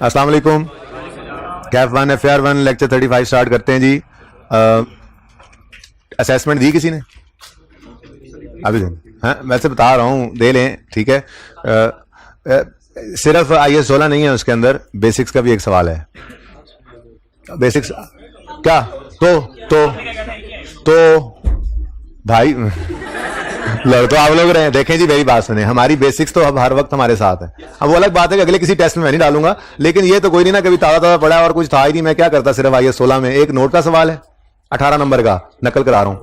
अस्सलाम वालेकुम। Kaif 1 FR 1 lecture 35 start करते हैं जी। असेसमेंट दी किसी ने? अभी दें? हाँ, वैसे बता रहा हूँ, दे लें, ठीक है। सिर्फ IS 16 नहीं है, उसके अंदर बेसिक्स का भी एक सवाल है। बेसिक्स क्या? तो भाई लड़ तो आप लोग रहे। देखें जी, मेरी बात सुने, हमारी बेसिक्स तो अब हर वक्त हमारे साथ है। अब वो अलग बात है कि अगले किसी टेस्ट में मैं नहीं डालूंगा, लेकिन ये तो कोई नहीं ना, कभी ताजा पड़ा है और कुछ था ही नहीं, मैं क्या करता। सिर्फ IS 16 में एक नोट का सवाल है, 18 नंबर का, नकल करा रहा हूं,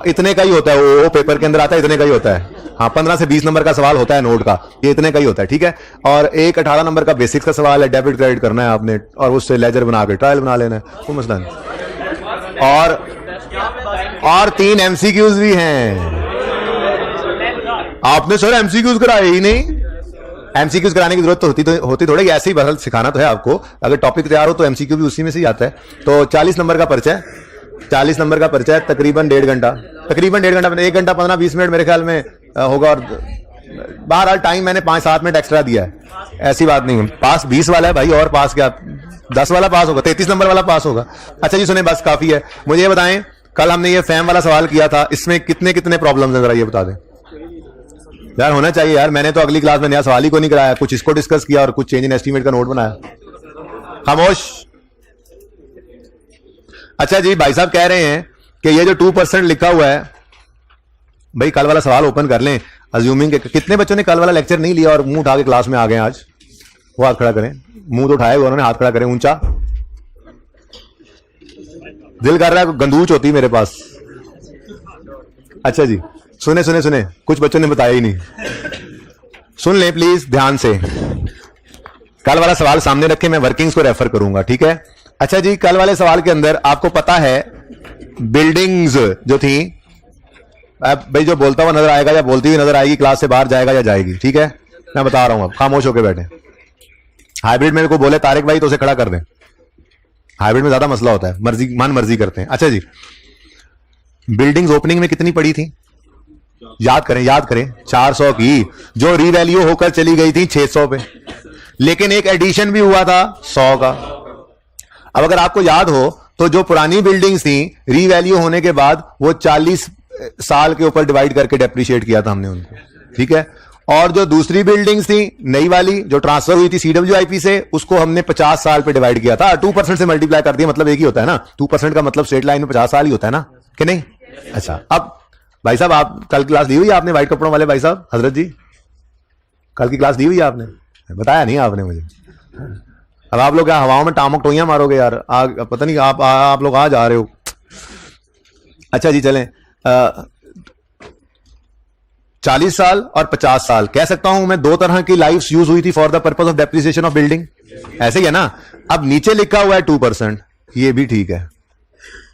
इतने का ही होता है। वो पेपर के अंदर आता है, इतने का ही होता है। हाँ, 15 से 20 नंबर का सवाल होता है नोट का, ये इतने का ही होता है, ठीक है। और एक 18 नंबर का बेसिक्स का सवाल है, डेबिट क्रेडिट करना है आपने, और उससे लेजर बना के ट्रायल बना लेना है, कोई मसला नहीं। और 3 MCQs भी हैं। आपने सर MCQs कराए ही नहीं। MCQs कराने की जरूरत तो होती थोड़ी, ऐसे ही बस सिखाना तो है आपको। अगर टॉपिक तैयार हो तो MCQ भी उसी में से ही आता है। तो 40 नंबर का पर्चा है, 40 नंबर का पर्चा है, तकरीबन 1.5 घंटा, 1 घंटा 15-20 मिनट मेरे ख्याल में होगा। और बहरहाल टाइम मैंने 5-7 मिनट एक्स्ट्रा दिया है, ऐसी बात नहीं है। पास 20 वाला है भाई, और पास क्या 10 वाला पास होगा, 33 नंबर वाला पास होगा। अच्छा जी सुने, बस काफी है। मुझे ये बताएं, कल हमने ये फैम वाला सवाल किया था, इसमें कितने कितने प्रॉब्लम्स हैं, जरा ये बता दें यार। होना चाहिए यार, मैंने तो अगली क्लास में नया सवाल ही को नहीं कराया, कुछ इसको डिस्कस किया और कुछ चेंज इन एस्टीमेट का नोट बनाया। खामोश। अच्छा जी, भाई साहब कह रहे हैं कि ये जो 2% लिखा हुआ है, भाई कल वाला सवाल ओपन कर लें। अज्यूमिंग के कितने बच्चों ने कल वाला लेक्चर नहीं लिया और मुंह उठा के क्लास में आ गए आज? वो हाथ खड़ा करें, मुंह तो उठाए उन्होंने, हाथ खड़ा करें ऊंचा। दिल कर रहा है गंदूच होती मेरे पास। अच्छा जी, सुने, कुछ बच्चों ने बताया ही नहीं। सुन लें प्लीज ध्यान से, कल वाला सवाल सामने रखे, मैं वर्किंग्स को रेफर करूंगा, ठीक है। अच्छा जी, कल वाले सवाल के अंदर आपको पता है बिल्डिंग्स जो थी, भाई जो बोलता हुआ नजर आएगा या बोलती हुई नजर आएगी, क्लास से बाहर जाएगा या जाएगी, ठीक है। मैं बता रहा हूं, अब खामोश होकर बैठे। हाइब्रिड में को बोले तारिक भाई तो उसे खड़ा कर दें। हाइब्रिड में ज्यादा मसला होता है, मन मर्जी करते हैं। अच्छा जी, बिल्डिंग्स ओपनिंग में कितनी पड़ी थी? याद करें 400 की, जो रीवैल्यू होकर चली गई थी 600 पे, लेकिन एक एडिशन भी हुआ था 100 का। अब अगर आपको याद हो तो जो पुरानी बिल्डिंग्स थी, रीवैल्यू होने के बाद वो 40 साल के ऊपर डिवाइड करके डेप्रिशिएट किया था हमने उनको, ठीक है। और जो दूसरी बिल्डिंग्स थी नई वाली जो ट्रांसफर हुई थी CWIP से, उसको हमने 50 साल पे डिवाइड किया था। 2% से मल्टीप्लाई कर दिया, मतलब एक ही होता है ना। 2% का मतलब स्ट्रेट लाइन में 50 साल ही होता है ना, कि नहीं? अच्छा, अब भाई साहब आप कल क्लास दी हुई है आपने, व्हाइट कपड़ों वाले भाई साहब, हजरत जी कल की क्लास दी हुई है आपने? बताया नहीं आपने मुझे। अब आप लोग क्या हवाओं में टामक टोइयां मारोगे यार? पता नहीं आप लोग आ जा रहे हो। अच्छा जी चलें, 40 साल और 50 साल कह सकता हूं मैं, 2 तरह की लाइफ्स यूज हुई थी for the purpose of depreciation of building, ऐसे ही है ना। अब नीचे लिखा हुआ है 2%, ये भी ठीक है,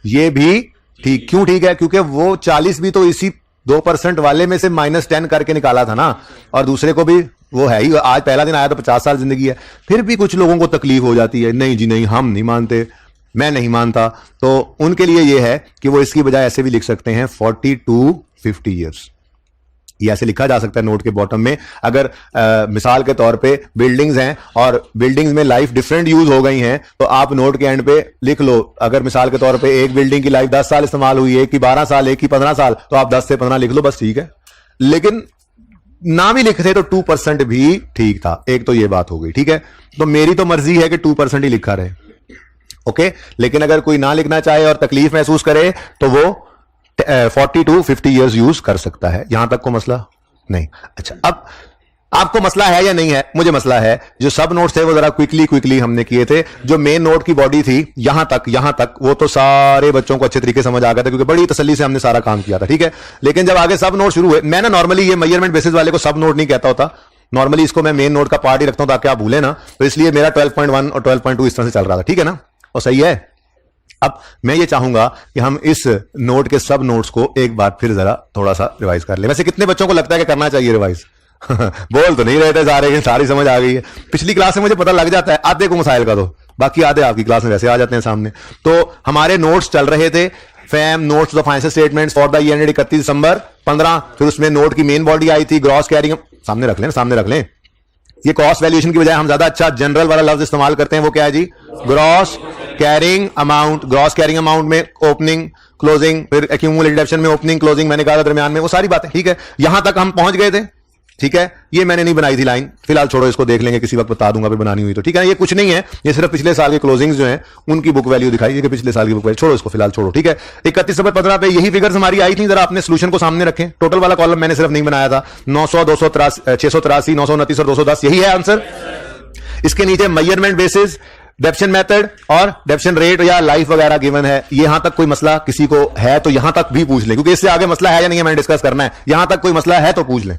ये भी ठीक। क्यों ठीक है? क्योंकि वो 40 भी तो इसी 2% वाले में से -10 करके निकाला था ना, और दूसरे को भी वो है ही। आज पहला दिन आया तो 50 साल जिंदगी है। फिर भी कुछ लोगों को तकलीफ हो जाती है, नहीं जी नहीं, हम नहीं मानते, मैं नहीं मानता, तो उनके लिए ये है कि वो इसकी बजाय ऐसे भी लिख सकते हैं 40 to 50 ईयर्स। ये ऐसे लिखा जा सकता है नोट के बॉटम में। अगर मिसाल के तौर पे बिल्डिंग्स हैं और बिल्डिंग्स में लाइफ डिफरेंट यूज हो गई हैं, तो आप नोट के एंड पे लिख लो, अगर मिसाल के तौर पे एक बिल्डिंग की लाइफ 10 साल इस्तेमाल हुई, एक की 12 साल, एक की 15 साल, तो आप 10 से 15 लिख लो, बस ठीक है। लेकिन ना भी लिखते तो 2% भी ठीक था। एक तो ये बात हो गई, ठीक है। तो मेरी तो मर्जी है कि 2% ही लिखा रहे, ओके। लेकिन अगर कोई ना लिखना चाहे और तकलीफ महसूस करे तो वो 40 to 50 ईयर्स यूज कर सकता है। यहां तक को मसला नहीं। अच्छा, अब आपको मसला है या नहीं है? मुझे मसला है। जो सब नोट्स थे वो जरा क्विकली हमने किए थे। जो मेन नोट की बॉडी थी यहां तक वो तो सारे बच्चों को अच्छे तरीके समझ आ गया था, क्योंकि बड़ी तसल्ली से हमने सारा काम किया था, ठीक है। लेकिन जब आगे सब नोट शुरू हुए, मैं ना नॉर्मली ये मेजरमेंट बेसिस वाले को सब नोट नहीं कहता होता, नॉर्मली इसको मैं मेन नोट का पार्ट ही रखता हूं ताकि आप भूले ना। तो इसलिए मेरा 12.1 और 12.2 इस तरह से चल रहा था, ठीक है ना, और सही है। अब मैं ये चाहूंगा कि हम इस नोट के सब नोट्स को एक बार फिर जरा थोड़ा सा रिवाइज कर ले। वैसे कितने बच्चों को लगता है कि करना चाहिए रिवाइज? बोल तो नहीं रहे थे सारे, सारी समझ आ गई है। पिछली क्लास में मुझे पता लग जाता है आधे को मसाइल का, तो बाकी आधे आपकी क्लास में वैसे आ जाते हैं सामने। तो हमारे नोट्स चल रहे थे, fam notes of financial statements for the year ended 31 दिसंबर 15। फिर उसमें नोट की मेन बॉडी आई थी, ग्रॉस कैरिंग, सामने रख लें। ये कॉस्ट वैल्यूएशन की बजाय हम ज्यादा अच्छा जनरल वाला लफ्ज इस्तेमाल करते हैं, वो क्या है जी? Gross carrying amount. Gross carrying amount में ओपनिंग, क्लोजिंग, फिर एक्यूमुलेटेड डेप्शन में ओपनिंग, क्लोजिंग मैंने कहा था दरमियान में, वो सारी बातें ठीक है। यहां तक हम पहुंच गए थे, ठीक है। ये मैंने नहीं बनाई थी लाइन, फिलहाल छोड़ो, इसको देख लेंगे, किसी वक्त बता दूंगा भी बनानी हुई तो, ठीक है। ये कुछ नहीं है, ये सिर्फ पिछले साल के क्लोजिंग्स जो हैं उनकी बुक वैल्यू दिखाई, कि पिछले साल की बुक वैल्यू, छोड़ो इसको फिलहाल, छोड़ो, ठीक है। 31/15 पे यही फिगर्स हमारी आई थी, जरा अपने सोल्यूशन को सामने रखें। टोटल वाला कॉलम मैंने सिर्फ नहीं बनाया था। 900, 283, 683, 929 और 210, यही है आंसर। इसके नीचे मेजरमेंट बेसिस, डेप्शन मेथड और डेप्शन रेट या लाइफ वगैरह गिवन है। यहां तक कोई मसला किसी को है तो यहां तक भी पूछ लें, क्योंकि इससे आगे मसला है या नहीं है मैंने डिस्कस करना है। यहां तक कोई मसला है तो पूछ लें,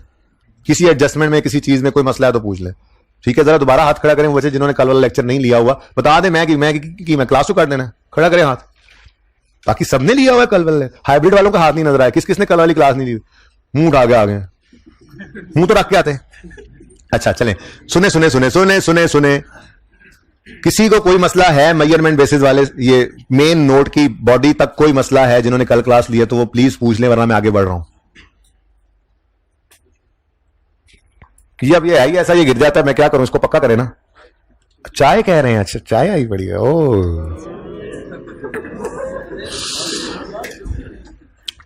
किसी एडजस्टमेंट में किसी चीज में कोई मसला है तो पूछ लें, ठीक है। जरा दोबारा हाथ खड़ा करें वो बच्चे जिन्होंने कल वाला लेक्चर नहीं लिया हुआ, बता दें मैं क्लास को कर देना, खड़ा करें हाथ। बाकी सबने लिया हुआ है कल वाले, हाइब्रिड वालों का हाथ नहीं नजर आया। किसने कल वाली क्लास नहीं ली? मुंह उठा के आ गए, मुंह तो रख के आते। अच्छा चलें, सुने सुने सुने सुने सुने सुने किसी को कोई मसला है मेजरमेंट बेसिस वाले ये मेन नोट की बॉडी तक कोई मसला है जिन्होंने कल क्लास लिया तो वो प्लीज पूछ लें, वरना मैं आगे बढ़ रहा हूं। कि अब ये आई ऐसा, ये गिर जाता है, मैं क्या करूं, इसको पक्का करें ना। चाय कह रहे हैं, अच्छा चाय आई बढ़िया। ओ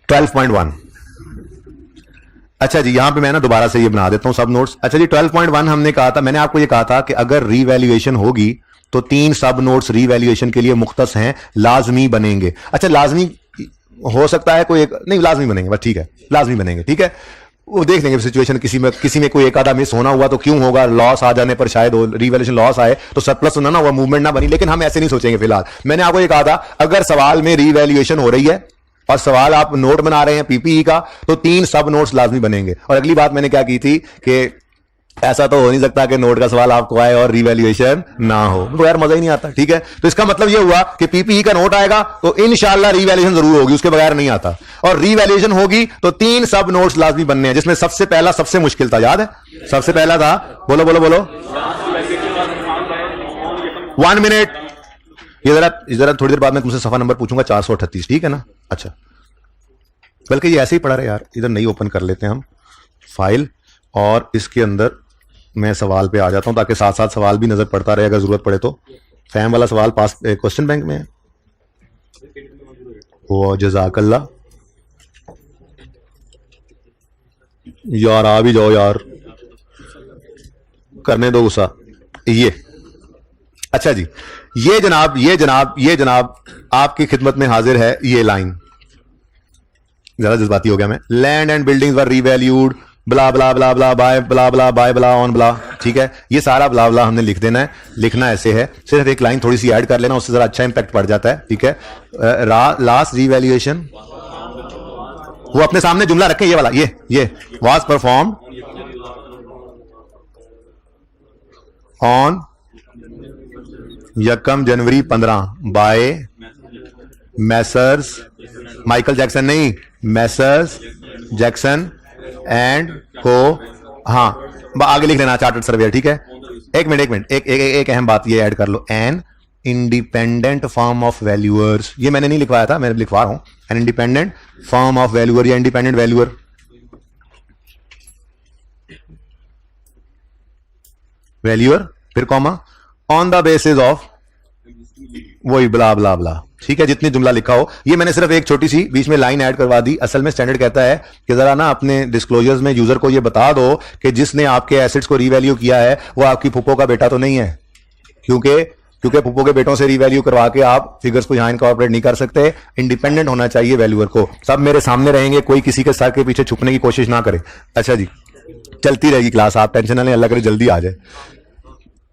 12.1, अच्छा जी, यहां पे मैं ना दोबारा से ये बना देता हूं सब नोट्स। अच्छा जी 12.1 हमने कहा था, मैंने आपको ये कहा था कि अगर रीवैल्यूएशन होगी तो 3 सब नोट्स रीवैल्यूएशन के लिए मुख्तस हैं, लाजमी बनेंगे। अच्छा लाजमी हो सकता है कोई एक, नहीं लाजमी बनेंगे, बस ठीक है, लाजमी बनेंगे, ठीक है। वो देख लेंगे सिचुएशन, किसी में कोई एक आधा मिस होना हुआ तो क्यों होगा, लॉस आ जाने पर शायद रीवैल्यूएशन लॉस आए तो सरप्लस होना ना हुआ, मूवमेंट ना बनी, लेकिन हम ऐसे नहीं सोचेंगे फिलहाल। मैंने आपको ये कहा था अगर सवाल में रीवैल्यूएशन हो रही है और सवाल आप नोट बना रहे हैं पीपीई का तो 3 सब नोट्स लाजमी बनेंगे। और अगली बात मैंने क्या की थी कि ऐसा तो हो नहीं सकता कि नोट का सवाल आपको आए और रीवैल्यूएशन ना हो, तो यार मजा ही नहीं आता, ठीक है। तो इसका मतलब यह हुआ कि पीपीई का नोट आएगा तो इंशाल्लाह रीवैल्यूएशन जरूर होगी, उसके बगैर नहीं आता। और रीवैल्यूएशन होगी तो 3 सब नोट्स लाजमी बनने हैं, जिसमें सबसे पहला सबसे मुश्किल था, याद है? सबसे पहला था, बोलो बोलो बोलो, 1 मिनट। ये जरा थोड़ी देर बाद मैं तुमसे सफा नंबर पूछूंगा 438, ठीक है ना। अच्छा बल्कि ये ऐसे ही पड़ा रहे यार, इधर नहीं ओपन कर लेते हैं हम फाइल, और इसके अंदर मैं सवाल पे आ जाता हूं ताकि साथ साथ सवाल भी नजर पड़ता रहे अगर जरूरत पड़े तो। फैम वाला सवाल पास क्वेश्चन बैंक में है, वो जज़ाकल्लाह यार, आ भी जाओ यार, करने दो गुस्सा। ये अच्छा जी, ये जनाब आपकी खिदमत में हाजिर है ये लाइन। ज्यादा जज्बाती हो गया मैं। Land and buildings were revalued blah blah blah blah by blah blah by blah on blah, ठीक है। ये सारा ब्ला ब्ला हमने लिख देना है। लिखना ऐसे है, सिर्फ एक लाइन थोड़ी सी ऐड कर लेना, उससे जरा अच्छा इंपैक्ट पड़ जाता है, ठीक है। लास्ट रीवैल्यूएशन, वो अपने सामने जुमला रखें, ये वाला, ये वाज परफॉर्म ऑन 1 जनवरी 15 बाय मैसर्स माइकल जैक्सन, नहीं मैसर्स जैक्सन एंड को, हाँ आगे लिख लेना चार्टर्ड सर्वेयर, ठीक है। एक मिनट एक अहम बात ये ऐड कर लो, an independent firm of valuers, ये मैंने नहीं लिखवाया था, मैं लिखवा रहा हूं, an independent firm of valuer या इंडिपेंडेंट वैल्यूअर, फिर comma, on the basis of, वही ब्ला ब्ला ब्ला, ठीक है। जितनी जुमला लिखा हो, ये मैंने सिर्फ एक छोटी सी बीच में लाइन ऐड करवा दी। असल में स्टैंडर्ड कहता है कि जरा ना अपने डिस्क्लोजर्स में यूजर को ये बता दो कि जिसने आपके एसेट्स को रीवैल्यू किया है वो आपकी फूफो का बेटा तो नहीं है, क्योंकि फूफो के बेटों से रीवैल्यू करवा के आप फिगर्स को यहां इनकॉर्पोरेट नहीं कर सकते। इंडिपेंडेंट होना चाहिए वैल्यूअर को, सब मेरे सामने रहेंगे, कोई किसी के सर के पीछे छुपने की कोशिश ना करे। अच्छा जी, चलती रहेगी क्लास, आप टेंशन ना लें, अल्लाह करे जल्दी आ जाए।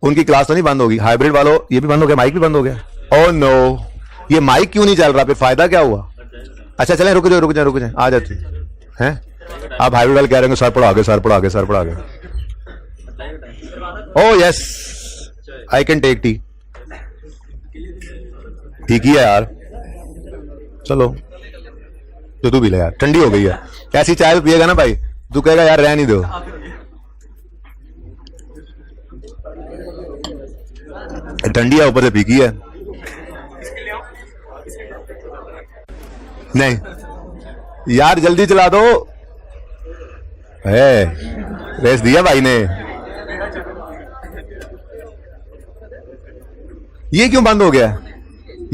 उनकी क्लास तो नहीं बंद होगी, हाइब्रिड वालों ये भी बंद हो गया, माइक भी बंद हो गया। ओह नो, ये माइक क्यों नहीं चल रहा, फिर फायदा क्या हुआ? अच्छा चलें, रुक जाए, आ जाते हैं। आप हाइब्रिड वाले कह रहे हैं सर पढ़ा आगे। Oh yes, I can take tea, ठीक ही है यार, चलो तो तू भी ले यार, ठंडी हो गई है। ऐसी चाय पिएगा ना भाई, तू कहेगा यार रह नहीं दो। ठंडी है, ऊपर से फीकी है। नहीं यार जल्दी चला दो, है रेस दिया भाई ने। ये क्यों बंद हो गया?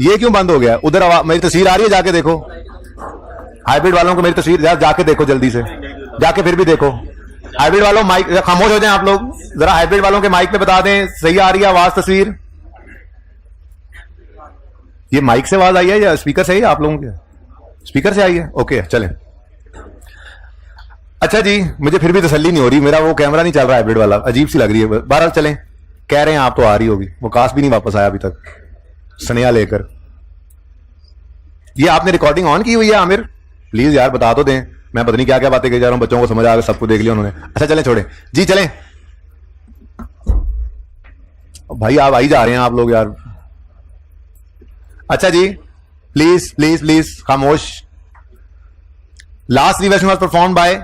ये क्यों बंद हो गया? उधर मेरी तस्वीर आ रही है, जाके देखो। हाइब्रिड वालों को मेरी तस्वीर जाके देखो जल्दी से, जाके फिर भी देखो। हाइब्रिड वालों माइक खामोश हो जाएं आप लोग जरा। हाइब्रिड वालों के माइक पे बता दें सही आ रही है आवाज, तस्वीर। ये माइक से आवाज आई है या स्पीकर से ही? आप लोगों के स्पीकर से आई है? ओके चलें। अच्छा जी, मुझे फिर भी तसल्ली नहीं हो रही, मेरा वो कैमरा नहीं चल रहा हाइब्रिड वाला, अजीब सी लग रही है। बहरहाल चलें, कह रहे हैं आप तो आ रही होगी। वो काश भी नहीं वापस आया अभी तक स्नेहा लेकर। ये आपने रिकॉर्डिंग ऑन की हुई है आमिर? प्लीज यार बता तो दें। मैं पता नहीं क्या क्या बातें कह जा रहा हूं, बच्चों को समझ आ गया, सबको देख लिया उन्होंने। अच्छा चलें, छोड़े जी, चलें। भाई आप आई जा रहे हैं आप लोग यार। अच्छा जी, प्लीज प्लीज प्लीज खामोश। Last revaluation was performed by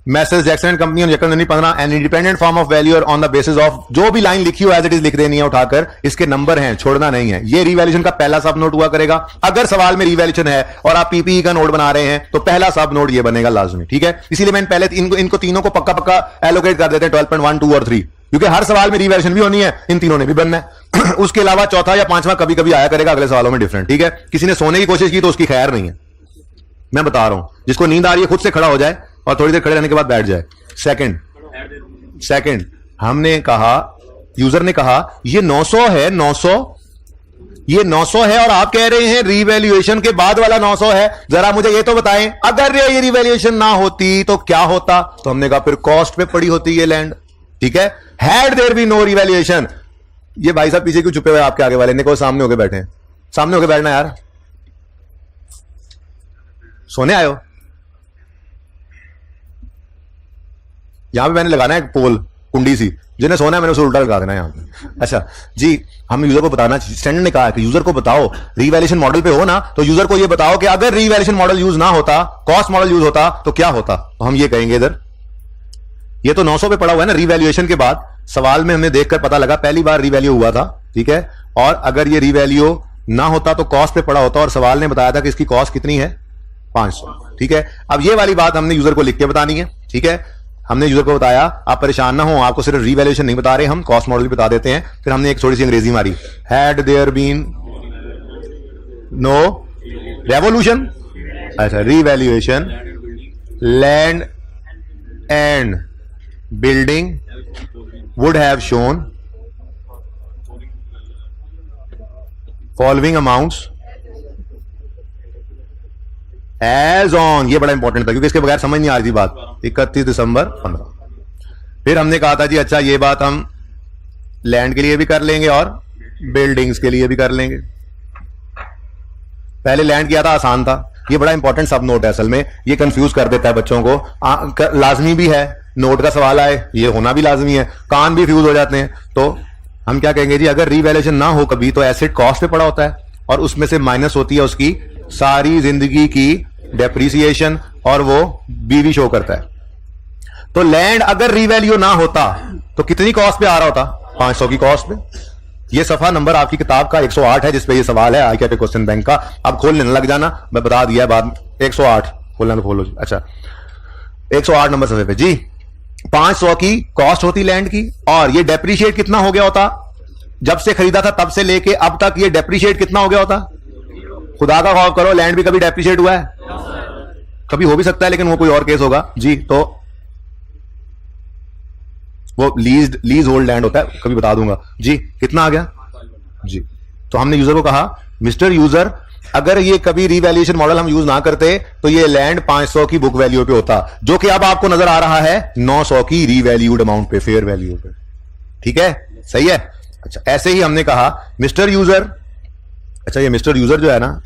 message Jackson and company on January 15 an independent form of valuer on the basis of, जो भी लाइन लिखी हो एज इट इज लिख देनी है उठाकर, इसके नंबर हैं, छोड़ना नहीं है। ये रिवैल्यूएशन का पहला सब नोट हुआ करेगा। अगर सवाल में रिवैल्यूएशन है और आप पीपीई का नोट बना रहे हैं तो पहला सब नोट ये बनेगा लाजमी, ठीक है? इसीलिए मैंने पहले इनको तीनों को पक्का पक्का एलोकेट कर देते हैं 12.1, 2 और 3, क्योंकि हर सवाल में रिवैल्यूएशन भी होनी है, इन तीनों ने भी बनना है। उसके अलावा चौथा या पांचवा कभी कभी आया करेगा अगले सवालों में डिफरेंट, ठीक है? किसी ने सोने की कोशिश की तो उसकी खैर नहीं है, मैं बता रहा हूं। जिसको नींद आ रही है खुद से खड़ा हो जाए और थोड़ी देर खड़े रहने के बाद बैठ जाए। सेकंड हमने कहा, यूजर ने कहा ये 900 है, 900, ये 900 है और आप कह रहे हैं रिवैल्यूएशन के बाद वाला 900 है। जरा मुझे ये तो बताएं, अगर ये रिवैल्यूएशन ना होती तो क्या होता? तो हमने कहा फिर कॉस्ट पे पड़ी होती ये लैंड, ठीक है? Had there be no revaluation. ये भाई साहब पीछे क्यों छुपे हुए आपके आगे वाले? ने को सामने होके बैठे, सामने होके बैठना यार। सोने आयो? यहां पे मैंने लगाना है पोल, कुंडी सी, जिन्हें सोना है मैंने उसे उल्टा लगा देना है यहां पे। अच्छा जी, हम यूजर को बताना, स्टैंडर्ड ने कहा है कि यूजर को बताओ, रिवैल्यूएशन मॉडल पे हो ना, तो यूजर को ये बताओ कि अगर रिवैल्यूएशन मॉडल यूज ना होता, कॉस्ट मॉडल यूज होता तो क्या होता? तो हम ये कहेंगे इधर, ये तो 900 पे पड़ा हुआ है ना। रिवैल्यूएशन के बाद सवाल में हमने देखकर पता लगा पहली बार रिवैल्यू हुआ था, ठीक है? और अगर ये रिवैल्यू ना होता तो कॉस्ट पे पड़ा होता, और सवाल ने बताया था कि इसकी कॉस्ट कितनी है, 500, ठीक है? अब ये वाली बात हमने यूजर को लिख के बतानी है, ठीक है? हमने यूजर को बताया आप परेशान ना हो, आपको सिर्फ रिवैल्यूएशन नहीं बता रहे, हम कॉस्ट मॉडल भी बता देते हैं। फिर हमने एक थोड़ी सी अंग्रेजी मारी, had there been no revolution, अच्छा revaluation, land and building would have shown following amounts as on. ये बड़ा इंपॉर्टेंट था क्योंकि इसके बगैर समझ नहीं आ रही थी बात। 31 दिसंबर 15। फिर हमने कहा था जी अच्छा ये बात हम लैंड के लिए भी कर लेंगे और बिल्डिंग्स के लिए भी कर लेंगे। पहले लैंड किया था, आसान था। ये बड़ा इंपॉर्टेंट सब नोट है, असल में ये कंफ्यूज कर देता है बच्चों को। लाजमी भी है, नोट का सवाल आए ये होना भी लाजमी है, कान भी फ्यूज हो जाते हैं। तो हम क्या कहेंगे जी, अगर रिवैल्यूएशन ना हो कभी तो एसेट कॉस्ट पे पड़ा होता है और उसमें से माइनस होती है उसकी सारी जिंदगी की डेप्रिसिएशन और वो बीवी शो करता है। तो लैंड अगर रिवैल्यू ना होता तो कितनी कॉस्ट पे आ रहा होता? 500 की कॉस्ट पे। ये सफा नंबर आपकी किताब का 108 है जिसपे ये सवाल है ICAT क्वेश्चन बैंक का। अब खोलने न लग जाना, मैं बता दिया बाद। 108 खोलना तो खोलो जी। अच्छा 108 नंबर सफे पे जी 500 की कॉस्ट होती लैंड की, और ये डेप्रिशिएट कितना हो गया होता? जब से खरीदा था तब से लेके अब तक ये डेप्रिशिएट कितना हो गया होता? खुदा का खौफ करो, लैंड भी कभी डेप्रिशिएट हुआ है? कभी हो भी सकता है लेकिन वो कोई और केस होगा जी। तो वो लीज होल्ड लैंड होता है, कभी बता दूंगा जी। कितना आ गया जी? तो हमने यूजर को कहा मिस्टर यूजर, अगर ये कभी रिवैल्यूएशन मॉडल हम यूज ना करते तो ये लैंड 500 की बुक वैल्यू पे होता, जो कि अब आपको नजर आ रहा है 900 की रीवैल्यूड अमाउंट पे, फेयर वैल्यू पे। ठीक है, सही है। अच्छा ऐसे ही हमने कहा मिस्टर यूजर। अच्छा ये मिस्टर यूजर जो है ना,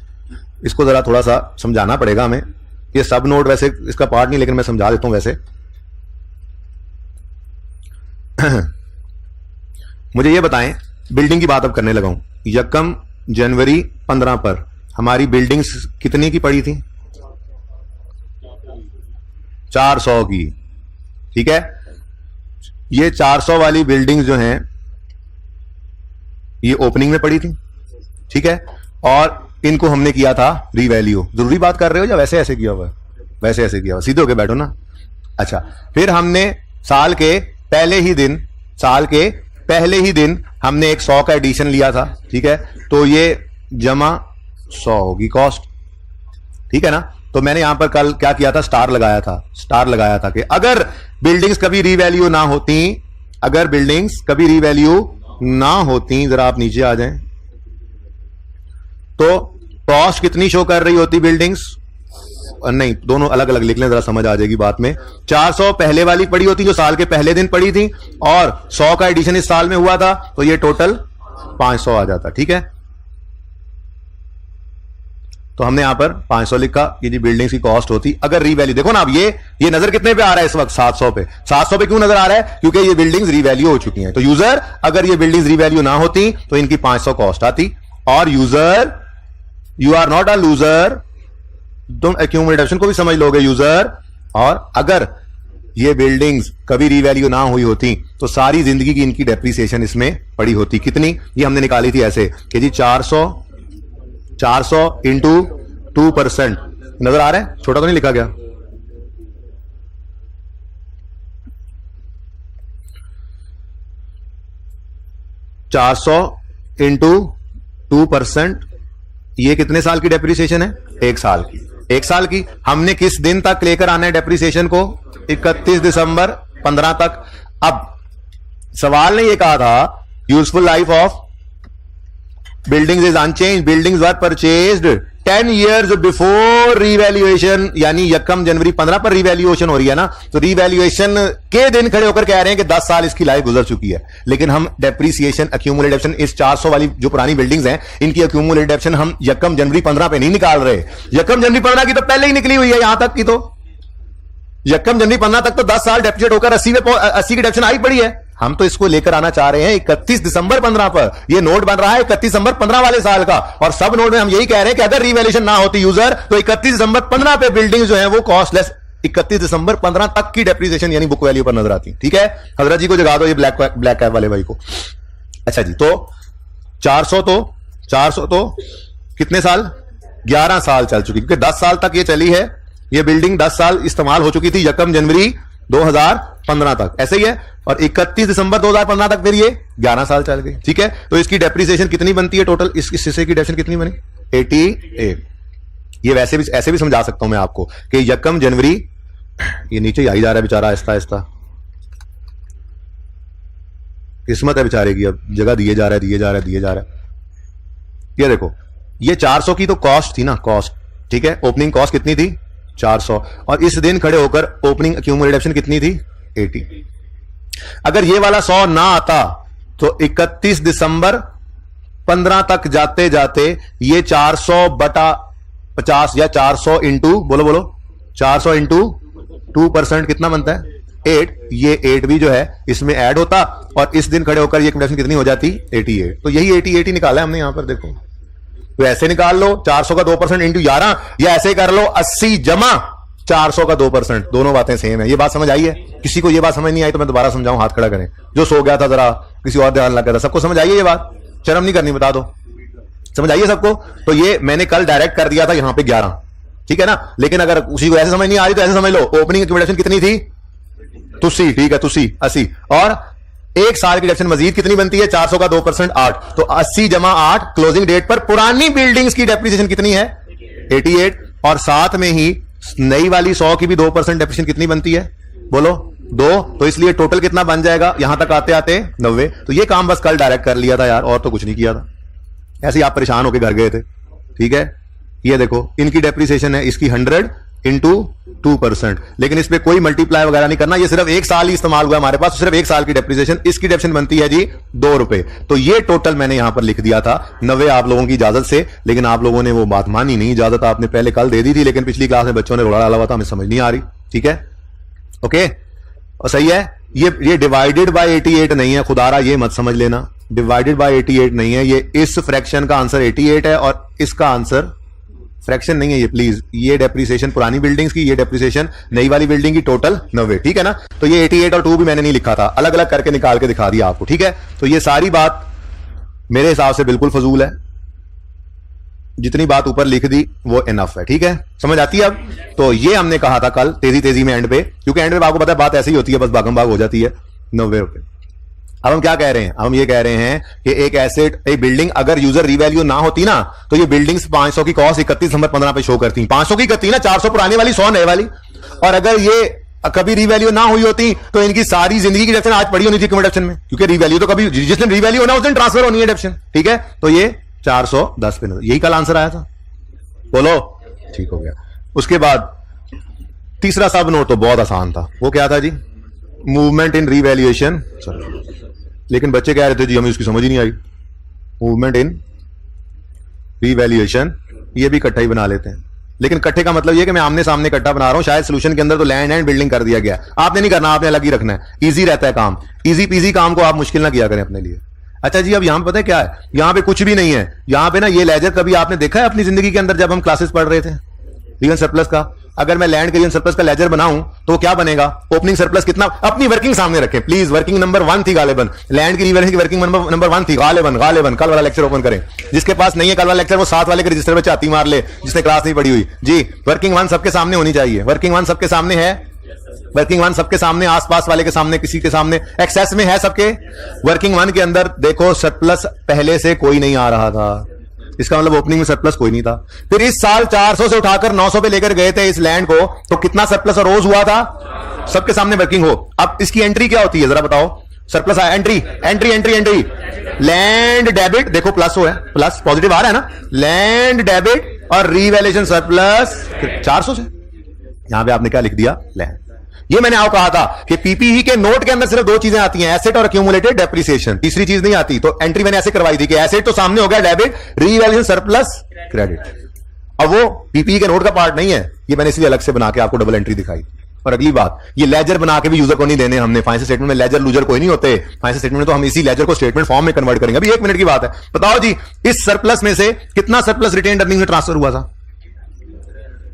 इसको जरा थोड़ा सा समझाना पड़ेगा हमें। ये सब नोट वैसे इसका पार्ट नहीं, लेकिन मैं समझा देता हूं वैसे। मुझे ये बताएं, बिल्डिंग की बात अब करने लगा हूं। 1 जनवरी 15 पर हमारी बिल्डिंग्स कितने की पड़ी थी? 400 की। ठीक है, ये 400 वाली बिल्डिंग्स जो हैं ये ओपनिंग में पड़ी थी। ठीक है, और इनको हमने किया था रीवैल्यू। जरूरी बात कर रहे हो या वैसे ऐसे किया हुआ है? वैसे ऐसे किया हुआ, सीधे होके बैठो ना। अच्छा फिर हमने साल के पहले ही दिन, साल के पहले ही दिन हमने एक 100 का एडिशन लिया था, ठीक है, तो ये जमा 100 होगी कॉस्ट, ठीक है ना। तो मैंने यहां पर कल क्या किया था, स्टार लगाया था कि अगर बिल्डिंग्स कभी रीवैल्यू ना होती, अगर बिल्डिंग्स कभी रीवैल्यू ना होती, जरा आप नीचे आ जाएं, तो कॉस्ट कितनी शो कर रही होती बिल्डिंग्स, नहीं दोनों अलग अलग लिख लें, जरा समझ आ जाएगी बात में। 400 पहले वाली पड़ी होती जो साल के पहले दिन पड़ी थी, और 100 का एडिशन इस साल में हुआ था, तो ये टोटल 500 आ जाता, ठीक है। तो हमने यहां पर 500 लिखा कि जी बिल्डिंग्स की कॉस्ट होती अगर रीवैल्यू, देखो ना अब ये नजर कितने पे आ रहा है इस वक्त, 700 पे। 700 पे क्यों नजर आ रहा है, क्योंकि ये बिल्डिंग्स रीवैल्यू हो चुकी हैं। तो यूजर अगर ये बिल्डिंग्स रीवैल्यू ना होती तो इनकी 500 कॉस्ट आती। और user, you are not a loser, तुम एक्यूमुलेशन को भी समझ लोगे यूजर। और अगर ये बिल्डिंग्स कभी रीवैल्यू ना हुई होती तो सारी जिंदगी की इनकी डेप्रिसिएशन इसमें पड़ी होती। कितनी, ये हमने निकाली थी ऐसे कि जी 400 इंटू 2%, नजर आ रहा है, छोटा तो नहीं लिखा गया, इंटू 2%, ये कितने साल की डेप्रिसिएशन है, 1 साल की। 1 साल की हमने किस दिन तक लेकर आना है डेप्रिसिएशन को, 31 दिसंबर 15 तक। अब सवाल ने ये कहा था useful life of buildings is unchange, buildings were purchased 10 years before revaluation, यानी 1 जनवरी 15 पर रीवैल्यूएशन हो रही है ना, तो रीवैल्यूएशन के दिन खड़े होकर कह रहे हैं कि 10 साल इसकी लाइफ गुजर चुकी है। लेकिन हम डेप्रिसिएशन एक्यूमुलेशन इस 400 वाली जो पुरानी बिल्डिंग्स हैं इनकी एक्यूमुलेशन हम 1 जनवरी 15 पे नहीं निकाल रहे। 1 जनवरी 15 की तो पहले ही निकली हुई है, यहां तक की तो 1 जनवरी 15 तक तो 10 साल डेप्रिसिएट होकर 80 की डेप्रिसिएशन आई पड़ी है। हम तो इसको लेकर आना चाह रहे हैं 31 दिसंबर 15 पर। ये नोट बन रहा है 31 दिसंबर 15 वाले साल का, और सब नोट में हम यही कह रहे हैं कि अगर रीवैल्यूएशन ना होती यूजर तो 31 दिसंबर 15 पे बिल्डिंग जो है वो कॉस्टलेस 31 दिसंबर 15 तक की डेप्रिसिएशन यानी बुक वैल्यू पर नजर आती। ठीक है, हजरत जी को जगा दो ये ब्लैक कैप वाले भाई को। अच्छा जी, तो 400 तो कितने साल, 11 साल चल चुकी, क्योंकि 10 साल तक ये चली है, ये बिल्डिंग 10 साल इस्तेमाल हो चुकी थी 1 जनवरी 2015 तक, ऐसे ही है। और 31 दिसंबर 2015 तक फिर ये 11 साल चल गई। ठीक है, तो इसकी डेप्रिसिएशन कितनी बनती है टोटल, इस हिस्से की डेप्रिसिएशन कितनी बनी, 88। ये वैसे भी ऐसे भी समझा सकता हूं मैं आपको कि 1 जनवरी, ये नीचे ही आई जा रहा है बेचारा आहिस्ता आहिस्ता, किस्मत है बेचारे की, अब जगह दिए जा रहा है। ये देखो, ये 400 की तो कॉस्ट थी ना, कॉस्ट, ठीक है, ओपनिंग कॉस्ट कितनी थी 400, और इस दिन खड़े होकर ओपनिंग एक्यूमुलेशन कितनी थी 80। अगर ये वाला 100 ना आता तो 31 दिसंबर 15 तक जाते जाते ये 400 बटा 50 या 400 इंटू बोलो 400 इंटू 2% कितना बनता है 8, ये 8 भी जो है इसमें ऐड होता, और इस दिन खड़े होकर ये एक्यूमुलेशन कितनी हो जाती 88। तो यही 88 ही निकाला है हमने यहां पर, देखो तो ऐसे निकाल लो 400 का 2% इंटू 11, या ऐसे कर लो 80 जमा 400 का 2%, दोनों बातें सेम है। ये बात समझ आई है? किसी को ये बात समझ नहीं आई तो मैं दोबारा समझाऊं, हाथ खड़ा करें, जो सो गया था जरा किसी और ध्यान लगा था, सबको समझ आई है ये बात, शर्म नहीं करनी, बता दो समझ आइए सबको। तो ये मैंने कल डायरेक्ट कर दिया था यहां पे 11, ठीक है ना, लेकिन अगर उसी को ऐसे समझ नहीं आ रही तो ऐसे समझ लो, ओपनिंग एक्यूमुलेशन कितनी थी तुसी, ठीक है तुसी 80, और 1 साल की डेप्रिसिएशन मजीद कितनी बनती है 400 का 2% 8, तो 80 जमा 8 क्लोजिंग डेट पर पुरानी बिल्डिंग्स की डेप्रिसिएशन कितनी है 88, और साथ में ही नई वाली 100 की भी 2% डेप्रिसिएशन कितनी बनती है बोलो 2, तो इसलिए टोटल कितना बन जाएगा यहां तक आते आते 90। तो ये काम बस कल डायरेक्ट कर लिया था यार, और तो कुछ नहीं किया था, ऐसे ही आप परेशान होकर घर गए थे। ठीक है, ये देखो इनकी डेप्रिसिएशन है इसकी 100 इंटू 2%, लेकिन इस पे कोई मल्टीप्लाई वगैरह नहीं करना, ये सिर्फ 1 साल ही इस्तेमाल हुआ हमारे पास, तो सिर्फ 1 साल की डेप्रिसिएशन, इसकी डेप्रिसिएशन बनती है जी 2 रुपए। तो ये टोटल मैंने यहां पर लिख दिया था 90 आप लोगों की इजाजत से, लेकिन आप लोगों ने वो बात मानी नहीं, इजाजत आपने पहले कल दे दी थी, लेकिन पिछली क्लास में बच्चों ने रोड़ा डाला हुआ था, हमें समझ नहीं आ रही। ठीक है, ओके, और सही है, ये डिवाइडेड बाय 88 नहीं है, खुदारा ये मत समझ लेना, डिवाइडेड बाय 88 नहीं है, ये इस फ्रैक्शन का आंसर 88 है और इसका आंसर फ्रैक्शन नहीं है ये, प्लीज, ये डेप्रिसिएशन पुरानी बिल्डिंग्स की, ये डेप्रिसिएशन नई वाली बिल्डिंग की टोटल 90। ठीक है ना, तो ये 88 और 2 भी मैंने नहीं लिखा था, अलग अलग करके निकाल के दिखा दिया आपको। ठीक है, तो ये सारी बात मेरे हिसाब से बिल्कुल फजूल है, जितनी बात ऊपर लिख दी वो इनफ है। ठीक है, समझ आती है अब? तो ये हमने कहा था कल तेजी में एंड पे, क्योंकि एंड पे आपको पता है बात ऐसी ही होती है, बस भागम भाग हो जाती है 90 रुपए। अब हम क्या कह रहे हैं? अब हम ये कह रहे हैं कि एक एसेट, एक बिल्डिंग अगर यूजर रीवैल्यू ना होती ना तो ये बिल्डिंग्स 500 की कॉस्ट 31 पे शो करती, 500 की करती ना, 400 पुरानी वाली 100 नए वाली। और अगर ये कभी रीवैल्यू ना हुई होती तो इनकी सारी जिंदगी की डेप्शन आज पड़ी होनी थी डेप्शन में, क्योंकि रीवैल्यू तो कभी जिस दिन रीवैल्यू होना उस दिन ट्रांसफर होनी है डेप्शन। ठीक है, तो ये 410 पे यही कल आंसर आया था। बोलो, ठीक हो गया। उसके बाद तीसरा सब नोट तो बहुत आसान था, वो क्या था जी? Movement in revaluation. लेकिन बच्चे कह रहे थे जी हमें उसकी समझ ही नहीं आई। मूवमेंट इन रीवैल्यूएशन ये भी इकट्ठा ही बना लेते हैं, लेकिन इकट्ठे का मतलब ये कि मैं आमने सामने इकट्ठा बना रहा हूं। शायद सोल्यूशन के अंदर तो लैंड एंड बिल्डिंग कर दिया गया, आपने नहीं करना, आपने अलग ही रखना है। इजी रहता है काम, इजी पीजी काम को आप मुश्किल ना किया करें अपने लिए। अच्छा जी, अब यहां पे पता है क्या है? यहां पे कुछ भी नहीं है। यहां पे ना ये लेजर कभी आपने देखा है अपनी जिंदगी के अंदर जब हम क्लासेस पढ़ रहे थे रियल सरप्लस का? अगर मैं लैंड के रियल सरप्लस का लेजर बनाऊं तो क्या बनेगा? ओपनिंग सरप्लस कितना? अपनी वर्किंग सामने रखें प्लीज। वर्किंग नंबर 1 थी गालिबन, लैंड की रीवैल्यूएशन की वर्किंग नंबर 1 थी गालिबन। कल वाला लेक्चर ओपन करें, जिसके पास नहीं है कल वाला लेक्चर वो 7 वाले के रजिस्टर में चाती मार ले, जिसने क्लास नहीं पढ़ी हुई जी। वर्किंग 1 सबके सामने होनी चाहिए। वर्किंग 1 सबके सामने है, वर्किंग 1 सबके सामने, आसपास वाले के सामने, किसी के सामने, एक्सेस में है सबके। वर्किंग 1 के अंदर देखो सरप्लस पहले से कोई नहीं आ रहा था, इसका मतलब ओपनिंग में सरप्लस कोई नहीं था। फिर इस साल 400 से उठाकर 900 पे लेकर गए थे इस लैंड को, तो कितना सरप्लस और रोज हुआ था? सबके सामने वर्किंग हो। अब इसकी एंट्री क्या होती है जरा बताओ? Surplus entry entry entry entry land debit, देखो प्लस हो है, प्लस पॉजिटिव आ रहा है ना, लैंड डेबिट और रीवैल्यूएशन सरप्लस 400 से। यहां पे आपने क्या लिख दिया? लैंड। ये मैंने आपको कहा था कि पीपीई के नोट के अंदर सिर्फ 2 चीजें आती हैं, एसेट और एक्यूमुलेटेड डेप्रिसिएशन, तीसरी चीज नहीं आती। तो एंट्री मैंने ऐसे करवाई थी कि एसेट तो सामने हो गया, डेबिट, रीवैल्यूएशन सरप्लस क्रेडिट। अब वो पीपीई के नोट का पार्ट नहीं है, ये मैंने इसलिए अलग से बना के आपको डबल एंट्री दिखाई। और अगली बात, ये लेजर बना के भी यूजर को नहीं देने हमने। फाइनेंशियल स्टेटमेंट में लेजर लूजर कोई नहीं होते, फाइनेंशियल स्टेटमेंट में तो हम इसी लेजर को स्टेटमेंट फॉर्म में कन्वर्ट करेंगे। अभी 1 मिनट की बात है, बताओ जी इस सरप्लस में से कितना सरप्लस रिटेन्ड अर्निंग में ट्रांसफर हुआ था?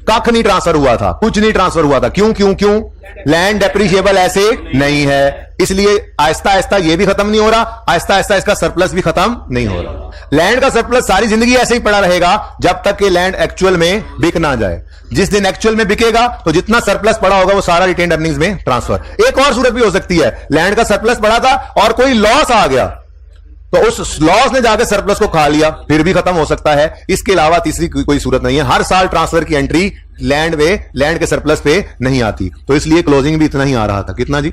कख नहीं ट्रांसफर हुआ था, कुछ नहीं ट्रांसफर हुआ था। क्यों क्यों क्यों? लैंड डेप्रिशिएबल एसेट नहीं है, इसलिए आहिस्ता आहिस्ता ये भी खत्म नहीं हो रहा, आहिस्ता आहिस्ता इसका सरप्लस भी खत्म नहीं हो रहा। लैंड का सरप्लस सारी जिंदगी ऐसे ही पड़ा रहेगा जब तक कि लैंड एक्चुअल में बिक ना जाए। जिस दिन एक्चुअल में बिकेगा तो जितना सरप्लस पड़ा होगा वो सारा रिटेन्ड अर्निंग्स में ट्रांसफर। एक और सूरत भी हो सकती है, लैंड का सरप्लस पड़ा था और कोई लॉस आ गया तो उस लॉस ने जाकर सरप्लस को खा लिया, फिर भी खत्म हो सकता है। इसके अलावा तीसरी कोई सूरत नहीं है। हर साल ट्रांसफर की एंट्री लैंड के सरप्लस पे नहीं आती, तो इसलिए क्लोजिंग भी इतना ही आ रहा था। कितना जी?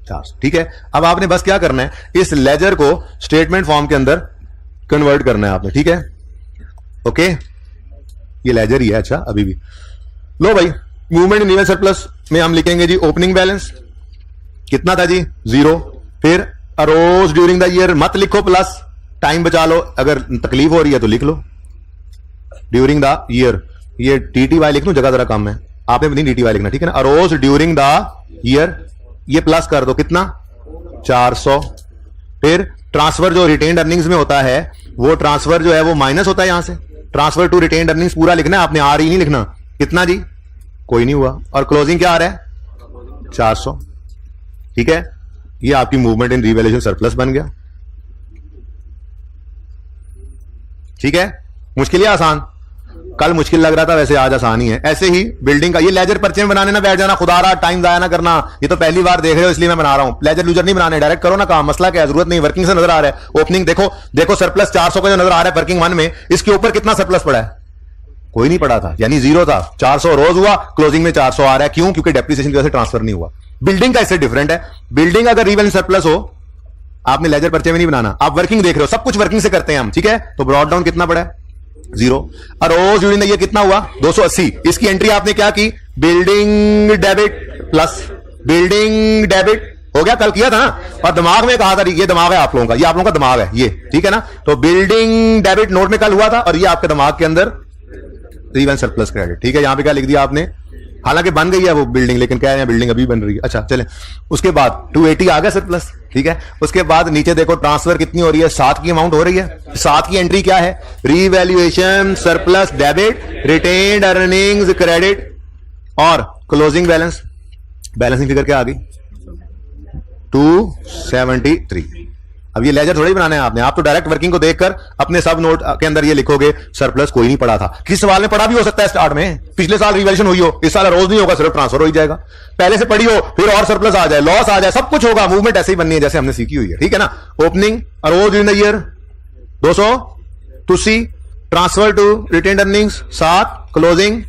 400। ठीक है, अब आपने बस क्या करना है, इस लेजर को स्टेटमेंट फॉर्म के अंदर कन्वर्ट करना है आपने। ठीक है, ओके, ये लेजर ही है। अच्छा, अभी भी लो भाई, मूवमेंट इन रियल सरप्लस में हम लिखेंगे जी ओपनिंग बैलेंस कितना था जी? 0। फिर अरोज ड्यूरिंग द ईयर, मत लिखो प्लस, टाइम बचा लो, अगर तकलीफ हो रही है तो लिख लो ड्यूरिंग द ईयर। ये टीटीवाई लिख लो, जगह जरा कम है, आपने नहीं टीटीवाई लिखना, ठीक है ना। अरोज ड्यूरिंग द ईयर, ये प्लस कर दो, कितना? 400। फिर ट्रांसफर जो रिटेन्ड अर्निंग्स में होता है वो ट्रांसफर जो है वो माइनस होता है यहां से, ट्रांसफर टू रिटेन्ड अर्निंग्स पूरा लिखना है आपने, आर ही नहीं लिखना। कितना जी? कोई नहीं हुआ। और क्लोजिंग क्या आ रहा है? 400। ठीक है, ये आपकी मूवमेंट इन रीवैल्यूएशन सरप्लस बन गया। ठीक है, मुश्किल या आसान? कल मुश्किल लग रहा था, वैसे आज आसान ही है। ऐसे ही बिल्डिंग का ये लेजर पर्चे में बनाने ना बैठ जाना, खुदा रहा टाइम जाया ना करना। ये तो पहली बार देख रहे हो इसलिए मैं बना रहा हूं, लेजर लूजर नहीं बनाने, डायरेक्ट करो ना काम, मसला क्या है, जरूरत नहीं। वर्किंग से नजर आ रहा है, ओपनिंग देखो, देखो सरप्लस 400 का जो नजर आ रहा है वर्किंग 1 में, इसके ऊपर कितना सरप्लस पड़ा है? कोई नहीं पड़ा था, यानी 0 था। 400 रोज हुआ, क्लोजिंग में 400 आ रहा है। क्यों? क्योंकि डेप्रिसिएशन की वजह से ट्रांसफर नहीं हुआ। बिल्डिंग का इससे डिफरेंट है, बिल्डिंग अगर रीवैल्यूएशन सरप्लस हो, आपने लेजर पर्चे में नहीं बनाना, आप वर्किंग देख रहे हो, सब कुछ वर्किंग से करते हैं हम। ठीक है, तो ब्रॉड डाउन कितना पड़ा है? 0। और रोज ड्यूरिंग द ईयर कितना हुआ? 280। इसकी एंट्री आपने क्या की? Building debit plus building debit हो गया, कल किया था ना। और दिमाग में कहा था, ये दिमाग है आप लोगों का, ये आप लोगों का दिमाग है ये, ठीक है ना। तो बिल्डिंग डेबिट नोट में कल हुआ था और ये आपके दिमाग के अंदर रीवैल्यूएशन सरप्लस क्रेडिट। ठीक है, यहां पे क्या लिख दिया आपने? हालांकि बन गई है वो बिल्डिंग, लेकिन क्या है बिल्डिंग अभी बन रही है। अच्छा चले, उसके बाद 280 आ गया सरप्लस। ठीक है, उसके बाद नीचे देखो ट्रांसफर कितनी हो रही है? 7 की अमाउंट हो रही है। 7 की एंट्री क्या है? Revaluation surplus debit, retained earnings credit और क्लोजिंग बैलेंस। बैलेंसिंग फिगर क्या आ गई? 273। अब ये लेजर थोड़ी बनाना है आपने, आप तो डायरेक्ट वर्किंग को देखकर अपने सब नोट के अंदर ये लिखोगे सरप्लस कोई नहीं पड़ा था। किस सवाल में पड़ा भी हो सकता है स्टार्ट में, पिछले साल रिवैल्यूएशन हुई हो, इस साल रोज नहीं होगा, सिर्फ ट्रांसफर हो ही जाएगा। पहले से पड़ी हो फिर और सरप्लस आ जाए, लॉस आ जाए, सब कुछ होगा। मूवमेंट ऐसे ही बननी है जैसे हमने सीखी हुई है, ठीक है ना। Opening rose in the year 200 two C, transfer to retained earnings 7, closing.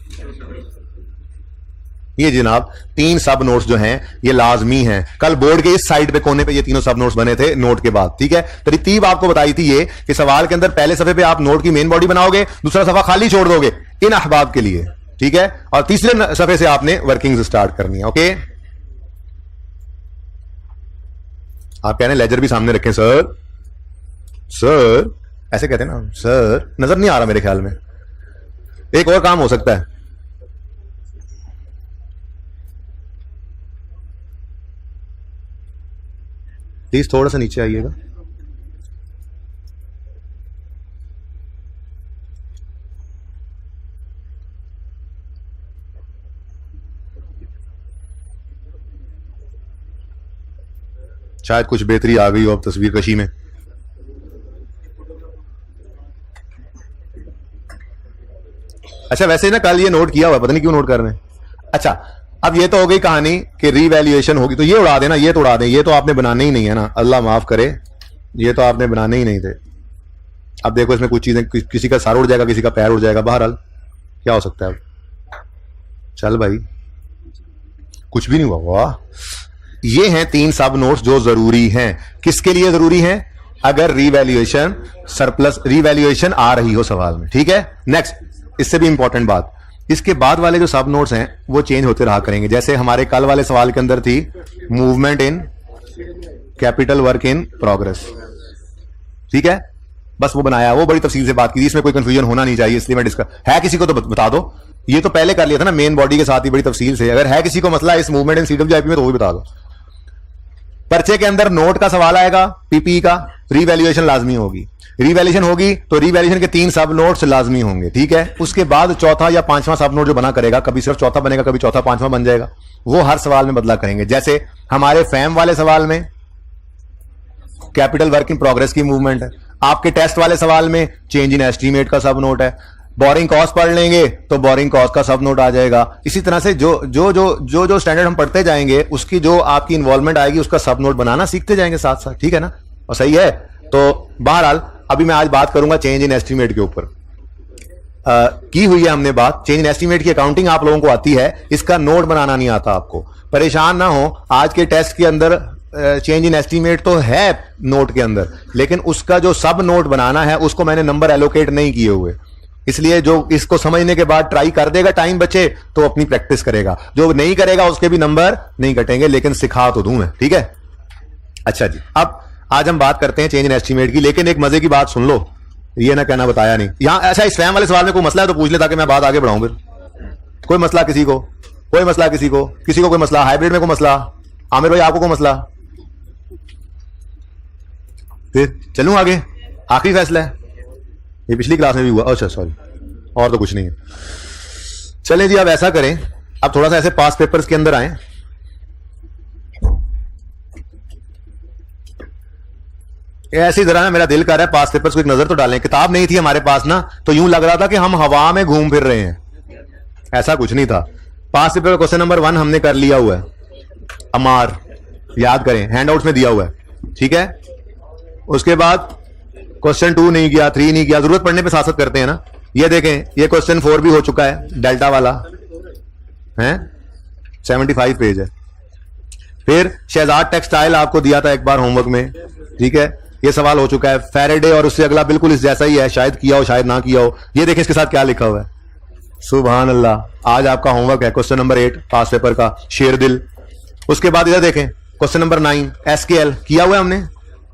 ये जनाब 3 सब नोट्स जो हैं ये लाजमी हैं। कल बोर्ड के इस साइड पे कोने पे ये तीनों सब नोट्स बने थे नोट के बाद, ठीक है। तरतीब आपको बताई थी ये कि सवाल के अंदर पहले सफे पे आप नोट की मेन बॉडी बनाओगे, दूसरा सफा खाली छोड़ दोगे इन अहबाब के लिए, ठीक है, और तीसरे सफे से आपने वर्किंग स्टार्ट करनी है। ओके, आप कह रहे हैं लेजर भी सामने रखें सर, सर ऐसे कहते हैं ना सर, नजर नहीं आ रहा मेरे ख्याल में। एक और काम हो सकता है, प्लीज थोड़ा सा नीचे आइएगा। शायद कुछ बेहतरी आ गई हो अब तस्वीर कशी में। अच्छा वैसे ना कल ये नोट किया हुआ, पता नहीं क्यों नोट कर रहे हैं। अच्छा अब ये तो हो गई कहानी कि रीवैल्यूएशन होगी, तो ये उड़ा देना, ये तो उड़ा दें, ये तो आपने बनाने ही नहीं है ना, अल्लाह माफ करे, ये तो आपने बनाने ही नहीं थे। अब देखो इसमें कुछ चीजें, किसी का सर उड़ जाएगा, किसी का पैर उड़ जाएगा, बहरहाल क्या हो सकता है। अब चल भाई कुछ भी नहीं हुआ। वाह, ये हैं 3 सब नोट्स जो जरूरी हैं। किसके लिए जरूरी हैं? अगर रीवैल्यूएशन सरप्लस रीवैल्यूएशन आ रही हो सवाल में, ठीक है। नेक्स्ट, इससे भी इंपॉर्टेंट बात, इसके बाद वाले जो सब नोट्स हैं वो चेंज होते रहा करेंगे। जैसे हमारे कल वाले सवाल के अंदर थी movement in capital work in progress, ठीक है, बस वो बनाया, वो बड़ी तफसील से बात की, इसमें कोई कंफ्यूजन होना नहीं चाहिए, इसलिए मैं डिस्कस है। किसी को तो बता दो, ये तो पहले कर लिया था ना मेन बॉडी के साथ ही बड़ी तफसील से। अगर है किसी को मसला इस मूवमेंट इन सीडब्ल्यूआईपी में तो वो भी बता दो। पर्चे के अंदर नोट का सवाल आएगा, पीपी का, रीवैल्यूएशन लाजमी होगी, रीवैल्यूएशन होगी तो रीवैल्यूएशन के 3 सब नोट्स लाजमी होंगे, ठीक है। उसके बाद चौथा या 5वां सब नोट जो बना करेगा, कभी सिर्फ चौथा बनेगा, कभी चौथा 5वां बन जाएगा, वो हर सवाल में बदला करेंगे। जैसे हमारे फैम वाले सवाल में कैपिटल वर्क इन प्रोग्रेस की मूवमेंट है, आपके टेस्ट वाले सवाल में चेंज इन एस्टीमेट का सब नोट है, बोरिंग कॉस्ट पढ़ लेंगे तो बोरिंग कॉस्ट का सब नोट आ जाएगा। इसी तरह से जो जो जो जो जो स्टैंडर्ड हम पढ़ते जाएंगे उसकी जो आपकी इन्वॉल्वमेंट आएगी उसका सब नोट बनाना सीखते जाएंगे साथ साथ, ठीक है ना, और सही है। तो बहरहाल अभी मैं आज बात करूंगा चेंज इन एस्टीमेट के ऊपर। की हुई है हमने बात, चेंज इन एस्टीमेट की अकाउंटिंग आप लोगों को आती है, इसका नोट बनाना नहीं आता आपको, परेशान ना हो। आज के टेस्ट के अंदर चेंज इन एस्टीमेट तो है नोट के अंदर, लेकिन उसका जो सब नोट बनाना है उसको मैंने नंबर एलोकेट नहीं किए हुए, इसलिए जो इसको समझने के बाद ट्राई कर देगा, टाइम बचे तो अपनी प्रैक्टिस करेगा, जो नहीं करेगा उसके भी नंबर नहीं कटेंगे, लेकिन सिखा तो दूं मैं, ठीक है। अच्छा जी, अब आज हम बात करते हैं चेंज इन एस्टीमेट की, लेकिन एक मजे की बात सुन लो, ये ना कहना बताया नहीं यहां। अच्छा इस फैम वाले सवाल में कोई मसला है तो पूछ ले ताकि मैं बात आगे बढ़ाऊं। फिर कोई मसला किसी को, कोई मसला किसी को, किसी को कोई मसला, हाइब्रिड में कोई मसला, आमिर भाई आपको कोई मसला, फिर चलूं आगे, आखिरी फैसला है, ये पिछली क्लास में भी हुआ। अच्छा सॉरी, और तो कुछ नहीं है। चलें जी, अब ऐसा करें, अब थोड़ा सा ऐसे पास पेपर्स के अंदर आए। ऐसी तरह ना मेरा दिल कर रहा है पास पेपर्स को एक नजर तो डालें। किताब नहीं थी हमारे पास ना, तो यूं लग रहा था कि हम हवा में घूम फिर रहे हैं, ऐसा कुछ नहीं था। पास पेपर क्वेश्चन नंबर 1 हमने कर लिया हुआ है, अमार याद करें, हैंडआउट्स में दिया हुआ है, ठीक है। उसके बाद क्वेश्चन 2 नहीं किया, 3 नहीं किया, जरूरत पड़ने पे साथ साथ करते हैं ना। ये देखें, ये क्वेश्चन 4 भी हो चुका है, डेल्टा वाला है, 75 पेज है। फिर शहजाद टेक्सटाइल आपको दिया था एक बार होमवर्क में, ठीक है, ये सवाल हो चुका है। फैराडे और उससे अगला बिल्कुल इस जैसा ही है, शायद किया हो शायद ना किया हो। ये देखें इसके साथ क्या लिखा हुआ है, सुभान अल्लाह। आज आपका होमवर्क है क्वेश्चन नंबर 8 पास पेपर का, शेरदिल। उसके बाद इधर देखें क्वेश्चन नंबर 9 एसकेएल किया हुआ है हमने,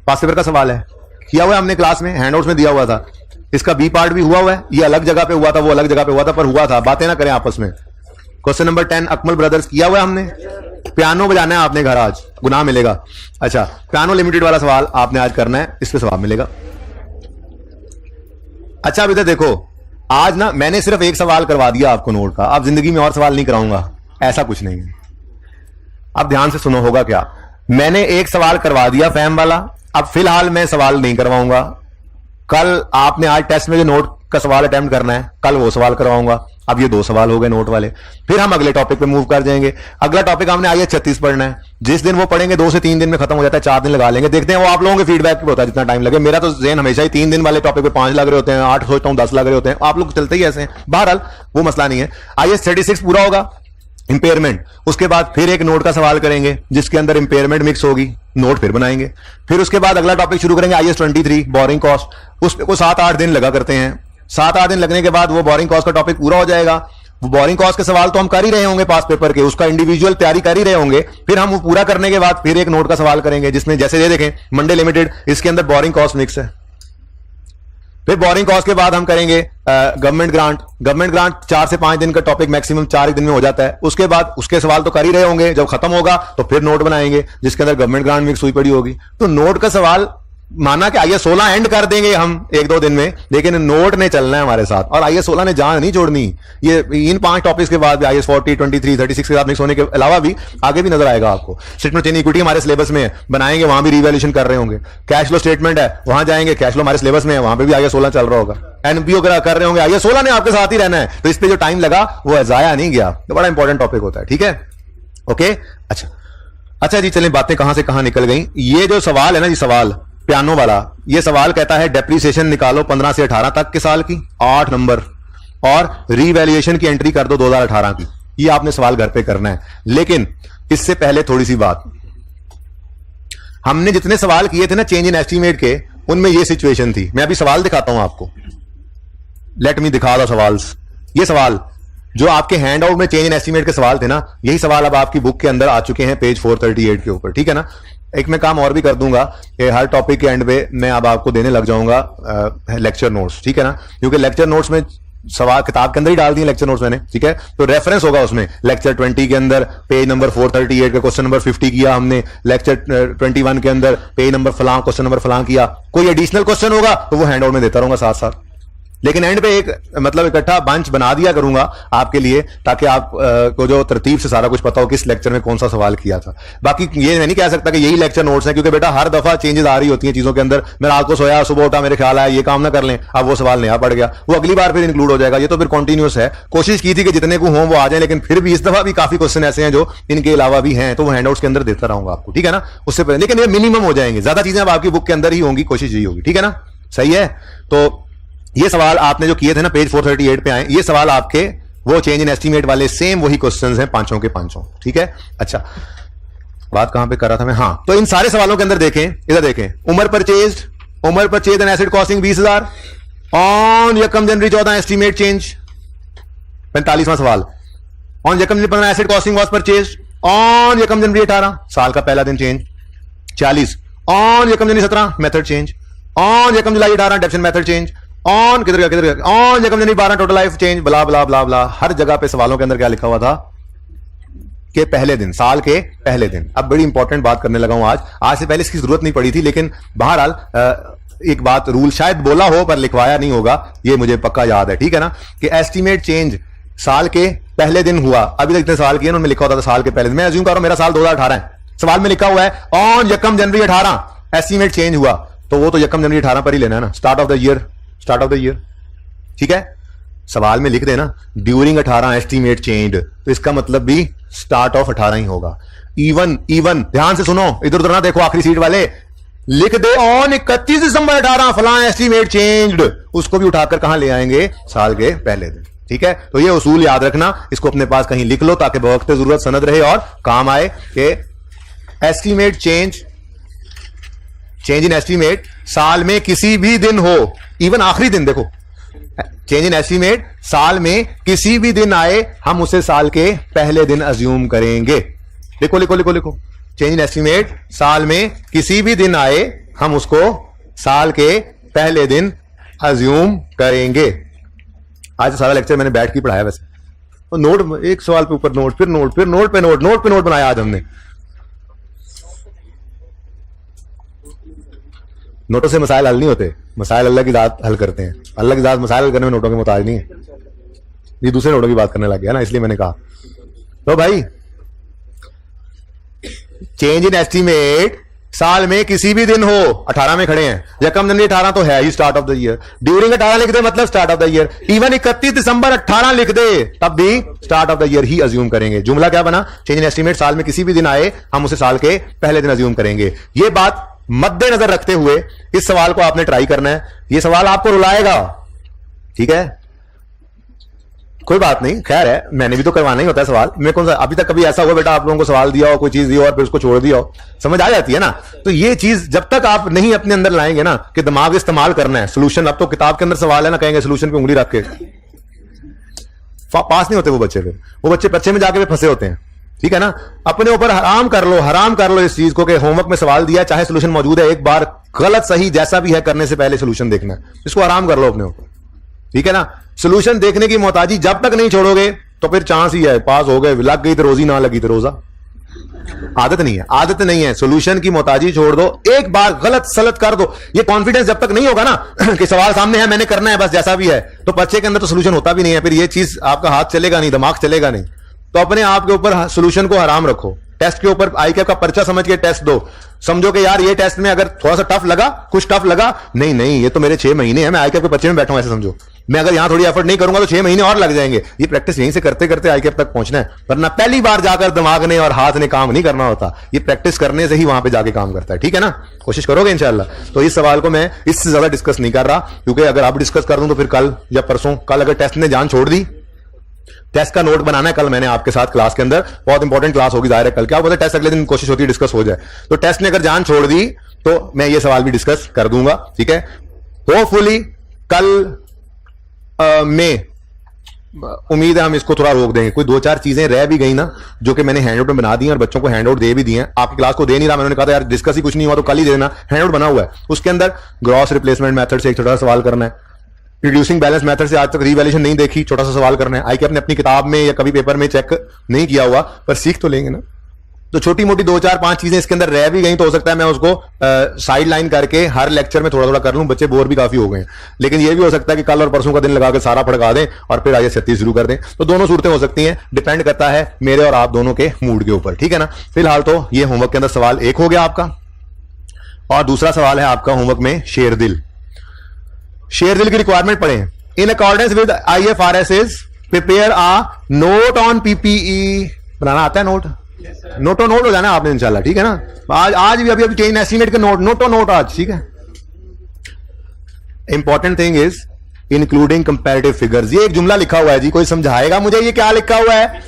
पास पेपर का सवाल है, किया हुआ है हमने क्लास में, हैंडआउट्स में दिया हुआ था। इसका बी पार्ट भी हुआ है, ये अलग जगह पे हुआ था, वो अलग जगह पे हुआ था, पर हुआ था, बातें ना करें आपस में। क्वेश्चन नंबर 10 अकमल ब्रदर्स किया हुआ है हमने। पियानो बजाना है आपने घर, आज गुनाह मिलेगा। अच्छा, पियानो लिमिटेड वाला सवाल आपने आज करना है, इस पे सवाल मिलेगा। अच्छा अब इधर देखो, आज ना मैंने सिर्फ एक सवाल करवा दिया आपको नोट का, अब जिंदगी में और सवाल नहीं कराऊंगा, ऐसा कुछ नहीं है। अब ध्यान से सुनो, होगा क्या, मैंने एक सवाल करवा दिया फैम वाला, अब फिलहाल मैं सवाल नहीं करवाऊंगा। कल आपने आज टेस्ट में जो नोट का सवाल अटेम्प्ट करना है, कल वो सवाल करवाऊंगा। अब ये 2 सवाल हो गए नोट वाले। फिर हम अगले टॉपिक पे मूव कर जाएंगे। अगला टॉपिक हमने IAS 36 पढ़ना है। जिस दिन वो पढ़ेंगे 2 से 3 दिन में खत्म हो जाता है, 4 दिन लगा लेंगे। देखते हैं वो आप लोगों के फीडबैक पे होता है जितना टाइम लगे। मेरा तो ज़हन हमेशा ही 3 दिन वाले टॉपिक पे 5 लग रहे होते हैं, 8 सोचता हूं 10 लग रहे होते हैं। आप लोग चलते ही ऐसे हैं। बहरहाल वो मसला नहीं है। IAS 36 पूरा होगा, इंपेयरमेंट। उसके बाद फिर एक नोट का सवाल करेंगे जिसके अंदर इंपेयरमेंट मिक्स होगी, नोट फिर बनाएंगे। फिर उसके बाद अगला टॉपिक शुरू करेंगे IAS 23 बोरिंग कॉस्ट। उस पे को 7-8 दिन लगा करते हैं। 7-8 दिन लगने के बाद वो बोरिंग कॉस्ट का टॉपिक पूरा हो जाएगा। वो बोरिंग कॉस्ट के सवाल तो हम कर ही रहे होंगे पास पेपर के, उसका इंडिविजुअल तैयारी कर ही रहे होंगे। फिर हम वो पूरा करने के बाद फिर एक नोट का सवाल करेंगे जिसमें जैसे ये देखें मंडे लिमिटेड, इसके अंदर बोरिंग कॉस्ट मिक्स है। फिर बोरिंग कॉस्ट के बाद हम करेंगे गवर्नमेंट ग्रांट। गवर्नमेंट ग्रांट 4 से 5 दिन का टॉपिक मैक्सिमम 4 दिन में हो जाता है। उसके बाद उसके सवाल तो कर ही रहे होंगे। जब खत्म होगा तो फिर नोट बनाएंगे जिसके अंदर गवर्नमेंट ग्रांट मिक्स हुई पड़ी होगी। तो नोट का सवाल माना कि IAS 16 एंड कर देंगे हम 1-2 दिन में, लेकिन नोट ने चलना है हमारे साथ। और IAS 16 ने जान नहीं छोड़नी। ये इन 5 टॉपिक्स के बाद भी IAS 40, 23, 36 के साथ मिक्स होने के अलावा भी आगे भी नजर आएगा आपको। स्टेटमेंट चेन इक्विटी हमारे सिलेबस में है, बनाएंगे, वहां भी रिवैल्यूएशन कर रहे होंगे। कैश फ्लो स्टेटमेंट है, वहां जाएंगे, कैश फ्लो हमारे सिलेबस में है, वहां पे भी IAS 16 चल रहा होगा। NPO कर रहे होंगे, IAS 16 ने आपके साथ ही रहना है। तो इस पे जो टाइम लगा वो जाया नहीं गया। तो बड़ा इंपॉर्टेंट टॉपिक होता है। ठीक है, ओके, अच्छा जी, चलें बातें कहां से कहां निकल गई। ये जो सवाल है ना जी, सवाल पियानो वाला, ये सवाल कहता है डेप्रीसिएशन निकालो 15 से 18 तक के साल की, 8 नंबर, और रीवैल्यूएशन की एंट्री कर दो 2018 की। ये आपने सवाल घर पे करना है। लेकिन इससे पहले थोड़ी सी बात, हमने जितने सवाल किए थे ना चेंज इन एस्टीमेट के, उनमें ये सिचुएशन थी। मैं अभी सवाल दिखाता हूं आपको। लेट मी दिखा दो सवाल। ये सवाल जो आपके हैंड आउट में चेंज इन एस्टीमेट के सवाल थे ना, यही सवाल अब आपकी बुक के अंदर आ चुके हैं पेज 438 के ऊपर। ठीक है ना। एक मैं काम और भी कर दूंगा कि हर टॉपिक के एंड पे मैं अब आपको देने लग जाऊंगा लेक्चर नोट्स। ठीक है ना, क्योंकि लेक्चर नोट्स में सवाल किताब के अंदर ही डाल दिए लेक्चर नोट्स मैंने। ठीक है, तो रेफरेंस होगा उसमें। लेक्चर 20 के अंदर पेज नंबर 438 का क्वेश्चन नंबर 50 किया हमने। लेक्चर 21 के अंदर पेज नंबर फलां, क्वेश्चन नंबर फलां किया। कोई एडिशनल क्वेश्चन होगा तो वो हैंड आउट में देता रहूंगा साथ साथ। लेकिन एंड पे एक मतलब इकट्ठा बंच बना दिया करूंगा आपके लिए, ताकि आप को जो तरतीब से सारा कुछ पता हो किस लेक्चर में कौन सा सवाल किया था। बाकी ये मैं नहीं कह सकता कि यही लेक्चर नोट्स हैं, क्योंकि बेटा हर दफा चेंजेस आ रही होती हैं चीजों के अंदर। मैं रात को सोया, सुबह उठा, मेरे ख्याल आया ये काम ना कर लें, अब वो सवाल नया पड़ गया, वो अगली बार फिर इंक्लूड हो जाएगा। ये तो फिर कंटिन्यूस है। कोशिश की थी कि जितने को हों वो आ जाए, लेकिन फिर भी इस दफा भी काफी क्वेश्चन ऐसे हैं जो इनके अलावा भी हैं, तो वो हैंडआउट्स के अंदर देता रहूंगा आपको। ठीक है ना, उससे पहले, लेकिन ये मिनिमम हो जाएंगे। ज्यादा चीजें अब आपकी बुक के अंदर ही होंगी, कोशिश यही होगी। ठीक है ना, सही है। तो ये सवाल आपने जो किए थे ना पेज 438 पे आए, ये सवाल आपके वो चेंज इन एस्टीमेट वाले सेम वही क्वेश्चंस हैं, 5 के 5। ठीक है, अच्छा बात कहां पे कर रहा था मैं? हाँ, तो इन सारे सवालों के अंदर देखें, इधर देखें। Umar purchase and asset costing 20,000 on यकम जनवरी 14 एस्टीमेट चेंज। 45वां सवाल, ऑन यकम जनवरी 15 asset costing was purchase on यकम जनवरी 18 साल का पहला दिन चेंज। 40 ऑन यकम जनवरी 17 मेथड चेंज। ऑन यकम जुलाई 18 डेप्शन मेथड चेंज। ऑन किधर गया ऑन यकम जनवरी 12 टोटल लाइफ चेंज। ब्ला ब्ला ब्ला ब्ला। हर जगह पे सवालों के अंदर क्या लिखा हुआ था कि पहले दिन, साल के पहले दिन। अब बड़ी इंपॉर्टेंट बात करने लगा हूं आज से पहले इसकी जरूरत नहीं पड़ी थी, लेकिन बहरहाल एक बात रूल शायद बोला हो पर लिखवाया नहीं होगा, ये मुझे पक्का याद है। ठीक है ना, कि एस्टीमेट चेंज साल के पहले दिन हुआ। अभी तक जितने साल किए उनमें लिखा होता था साल के पहले दिन। मैं अज्यूम कर रहा हूं मेरा साल 2018 है, सवाल में लिखा हुआ है ऑन यकम जनवरी 18 एस्टीमेट चेंज हुआ, तो वो तो यकम जनवरी 18 पर ही लेना है ना, स्टार्ट ऑफ द ईयर। ठीक है, सवाल में लिख देना ड्यूरिंग 18 एस्टीमेट चेंज, तो इसका मतलब भी स्टार्ट ऑफ 18 ही होगा। इवन ध्यान से सुनो, इधर उधर ना देखो, आखिरी सीट वाले लिख दे ऑन 31 दिसंबर 18 फलां एस्टीमेट चेंज्ड, उसको भी उठाकर कहां ले आएंगे? साल के पहले दिन। ठीक है, तो ये उसूल याद रखना, इसको अपने पास कहीं लिख लो ताकि बवक्त जरूरत सनद रहे और काम आए कि एस्टीमेट चेंज इन एस्टीमेट साल में किसी भी दिन हो, इवन आखिरी दिन। देखो, चेंज इन एस्टीमेट साल में किसी भी दिन आए, हम उसे साल के पहले दिन अज्यूम करेंगे। लिखो, चेंज इन एस्टीमेट साल में किसी भी दिन आए, हम उसको साल के पहले दिन अज्यूम करेंगे। आज सारा लेक्चर मैंने बैठ के पढ़ाया वैसे, और नोट, एक सवाल पे ऊपर नोट, फिर नोट पे नोट बनाया आज हमने। नोटों से मसाइल हल नहीं होते, मसाइल अल्लाह की जात हल करते हैं। अल्लाह की जात मसाइल हल करने में नोटों के मोहताज नहीं है। ये दूसरे नोटों की बात करने लग गया ना, इसलिए मैंने कहा। तो भाई चेंज इन एस्टीमेट साल में किसी भी दिन हो, 18 में खड़े हैं, यकम जनवरी 18 तो है ही start of the year, during 18 लिख दे मतलब start of the year, even 31 दिसंबर 18 लिख दे तब भी स्टार्ट ऑफ द ईयर ही अज्यूम करेंगे। जुमला क्या बना? चेंज इन एस्टीमेट साल में किसी भी दिन आए हम उसे साल के पहले दिन अज्यूम करेंगे। यह बात मद्देनजर रखते हुए इस सवाल को आपने ट्राई करना है। यह सवाल आपको रुलाएगा, ठीक है, कोई बात नहीं, खैर है, मैंने भी तो करवाना ही होता है सवाल। मैं कौन सा अभी तक कभी ऐसा हुआ बेटा आप लोगों को सवाल दिया हो, कोई चीज दी हो और फिर उसको छोड़ दिया हो? समझ आ जाती है ना। तो ये चीज जब तक आप नहीं अपने अंदर लाएंगे ना कि दिमाग इस्तेमाल करना है, सोल्यूशन, अब तो किताब के अंदर सवाल है ना, कहेंगे सोल्यूशन पे उंगली रख के पास नहीं होते वो बच्चे, फिर वो बच्चे बच्चे में जाके फंसे होते हैं, ठीक है ना। अपने ऊपर हराम कर लो इस चीज को कि होमवर्क में सवाल दिया, चाहे सोल्यूशन मौजूद है, एक बार गलत सही जैसा भी है करने से पहले सोल्यूशन देखना है, इसको आराम कर लो अपने ऊपर, ठीक है ना। सोल्यूशन देखने की मोहताजी जब तक नहीं छोड़ोगे तो फिर चांस ही है पास हो गए, लग गई तो रोजी, ना लगी तो रोजा। आदत नहीं है। सोल्यूशन की मोहताजी छोड़ दो, एक बार गलत सलत कर दो। ये कॉन्फिडेंस जब तक नहीं होगा ना कि सवाल सामने है, मैंने करना है बस जैसा भी है, तो बच्चे के अंदर तो सोल्यूशन होता भी नहीं है। फिर ये चीज आपका हाथ चलेगा नहीं, दिमाग चलेगा नहीं। तो अपने आप के ऊपर सोल्यूशन को हराम रखो। टेस्ट के ऊपर आईकैप का पर्चा समझ के टेस्ट दो। समझो कि यार ये टेस्ट में अगर थोड़ा सा टफ लगा, कुछ टफ लगा, नहीं ये तो मेरे 6 महीने हैं, मैं आईकैप के पर्चे में बैठा हूं, ऐसे समझो। मैं अगर यहां थोड़ी एफर्ट नहीं करूंगा तो 6 महीने और लग जाएंगे। ये प्रैक्टिस यहीं से करते करते आईकैप तक पहुंचना है, वरना पहली बार जाकर दिमाग ने और हाथ ने काम नहीं करना होता। ये प्रैक्टिस करने से ही वहां पे जाके काम करता है, ठीक है ना। कोशिश करोगे इंशाल्लाह। तो इस सवाल को मैं इससे ज्यादा डिस्कस नहीं कर रहा, क्योंकि अगर आप डिस्कस कर दूं तो फिर कल या परसों, कल अगर टेस्ट ने जान छोड़ दी, टेस्ट का नोट बनाना है कल मैंने आपके साथ क्लास के अंदर, बहुत इंपॉर्टेंट क्लास होगी, जाहिर है कल क्या बोलते, टेस्ट अगले दिन कोशिश होती है डिस्कस हो जाए। तो टेस्ट ने अगर जान छोड़ दी तो मैं ये सवाल भी डिस्कस कर दूंगा, ठीक है। होपफुली कल में उम्मीद है हम इसको थोड़ा रोक देंगे। कोई 2-4 चीजें रह भी गई ना जो कि मैंने हैंडआउट में बना दी और बच्चों को हैंडआउट दे भी दिए हैं, आपकी क्लास को दे नहीं रहा, मैंने कहा था यार डिस्कस ही कुछ नहीं हुआ तो कल ही देना, हैंडआउट बना हुआ है। उसके अंदर ग्रॉस रिप्लेसमेंट मेथड से एक छोटा सा सवाल करना है, रिड्यूसिंग बैलेंस मेथड से आज तक रिवैल्यूएशन नहीं देखी, छोटा सा सवाल करना है। आईकैप ने अपनी किताब में या कभी पेपर में चेक नहीं किया हुआ, पर सीख तो लेंगे ना। तो छोटी मोटी 2-4-5 चीजें इसके अंदर रह भी गई तो हो सकता है मैं उसको साइड लाइन करके हर लेक्चर में थोड़ा थोड़ा कर लूं, बच्चे बोर भी काफी हो गए हैं। लेकिन यह भी हो सकता है कि कल और परसों का दिन लगा के सारा पढ़ा दें और फिर आगे 36 शुरू कर दें। तो दोनों सूरतें हो सकती हैं, डिपेंड करता है मेरे और आप दोनों के मूड के ऊपर, ठीक है ना। फिलहाल तो ये होमवर्क के अंदर सवाल 1 हो गया आपका, और दूसरा सवाल है आपका होमवर्क में शेरदिल की रिक्वायरमेंट पढ़ें। In accordance with IFRS prepare a note on PPE। बनाना आता है नोट? नोटो नोट हो जाना आपने इंशाल्लाह, ठीक है ना। आज भी अभी चेंज एस्टीमेट के नोटो नोट आज, ठीक है। Important thing is including comparative figures. ये एक जुमला लिखा हुआ है जी, कोई समझाएगा मुझे ये क्या लिखा हुआ है?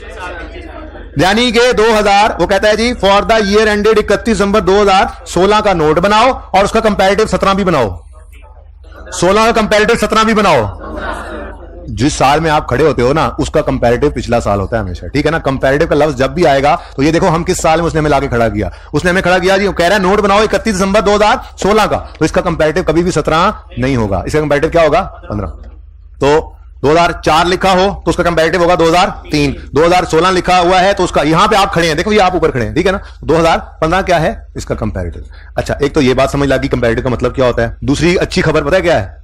यानी कि 2000, वो कहता है जी फॉर द ईयर एंडेड 31 दिसंबर 2016 का नोट बनाओ और उसका कंपैरेटिव 17 भी बनाओ, 16 का कंपैरेटिव 17 भी बनाओ। जिस साल में आप खड़े होते हो ना उसका कंपैरेटिव पिछला साल होता है हमेशा, ठीक है ना। कंपैरेटिव का लफ्ज जब भी आएगा तो ये देखो हम किस साल में उसने हमें लाके खड़ा किया, उसने हमें खड़ा किया जी, कह रहा है नोट बनाओ 31 दिसंबर 2016 का, तो इसका कंपैरेटिव कभी भी 17 नहीं होगा, इसका कंपैरेटिव क्या होगा? 15। तो 2004 लिखा हो तो उसका कंपैरेटिव होगा 2003। 2016 लिखा हुआ है तो उसका, यहां पे आप खड़े हैं, देखो ये आप ऊपर खड़े हैं, ठीक है ना। 2015 क्या है इसका कंपैरेटिव। अच्छा, एक तो ये बात समझ लगी कंपैरेटिव का मतलब क्या होता है। दूसरी अच्छी खबर पता है क्या है?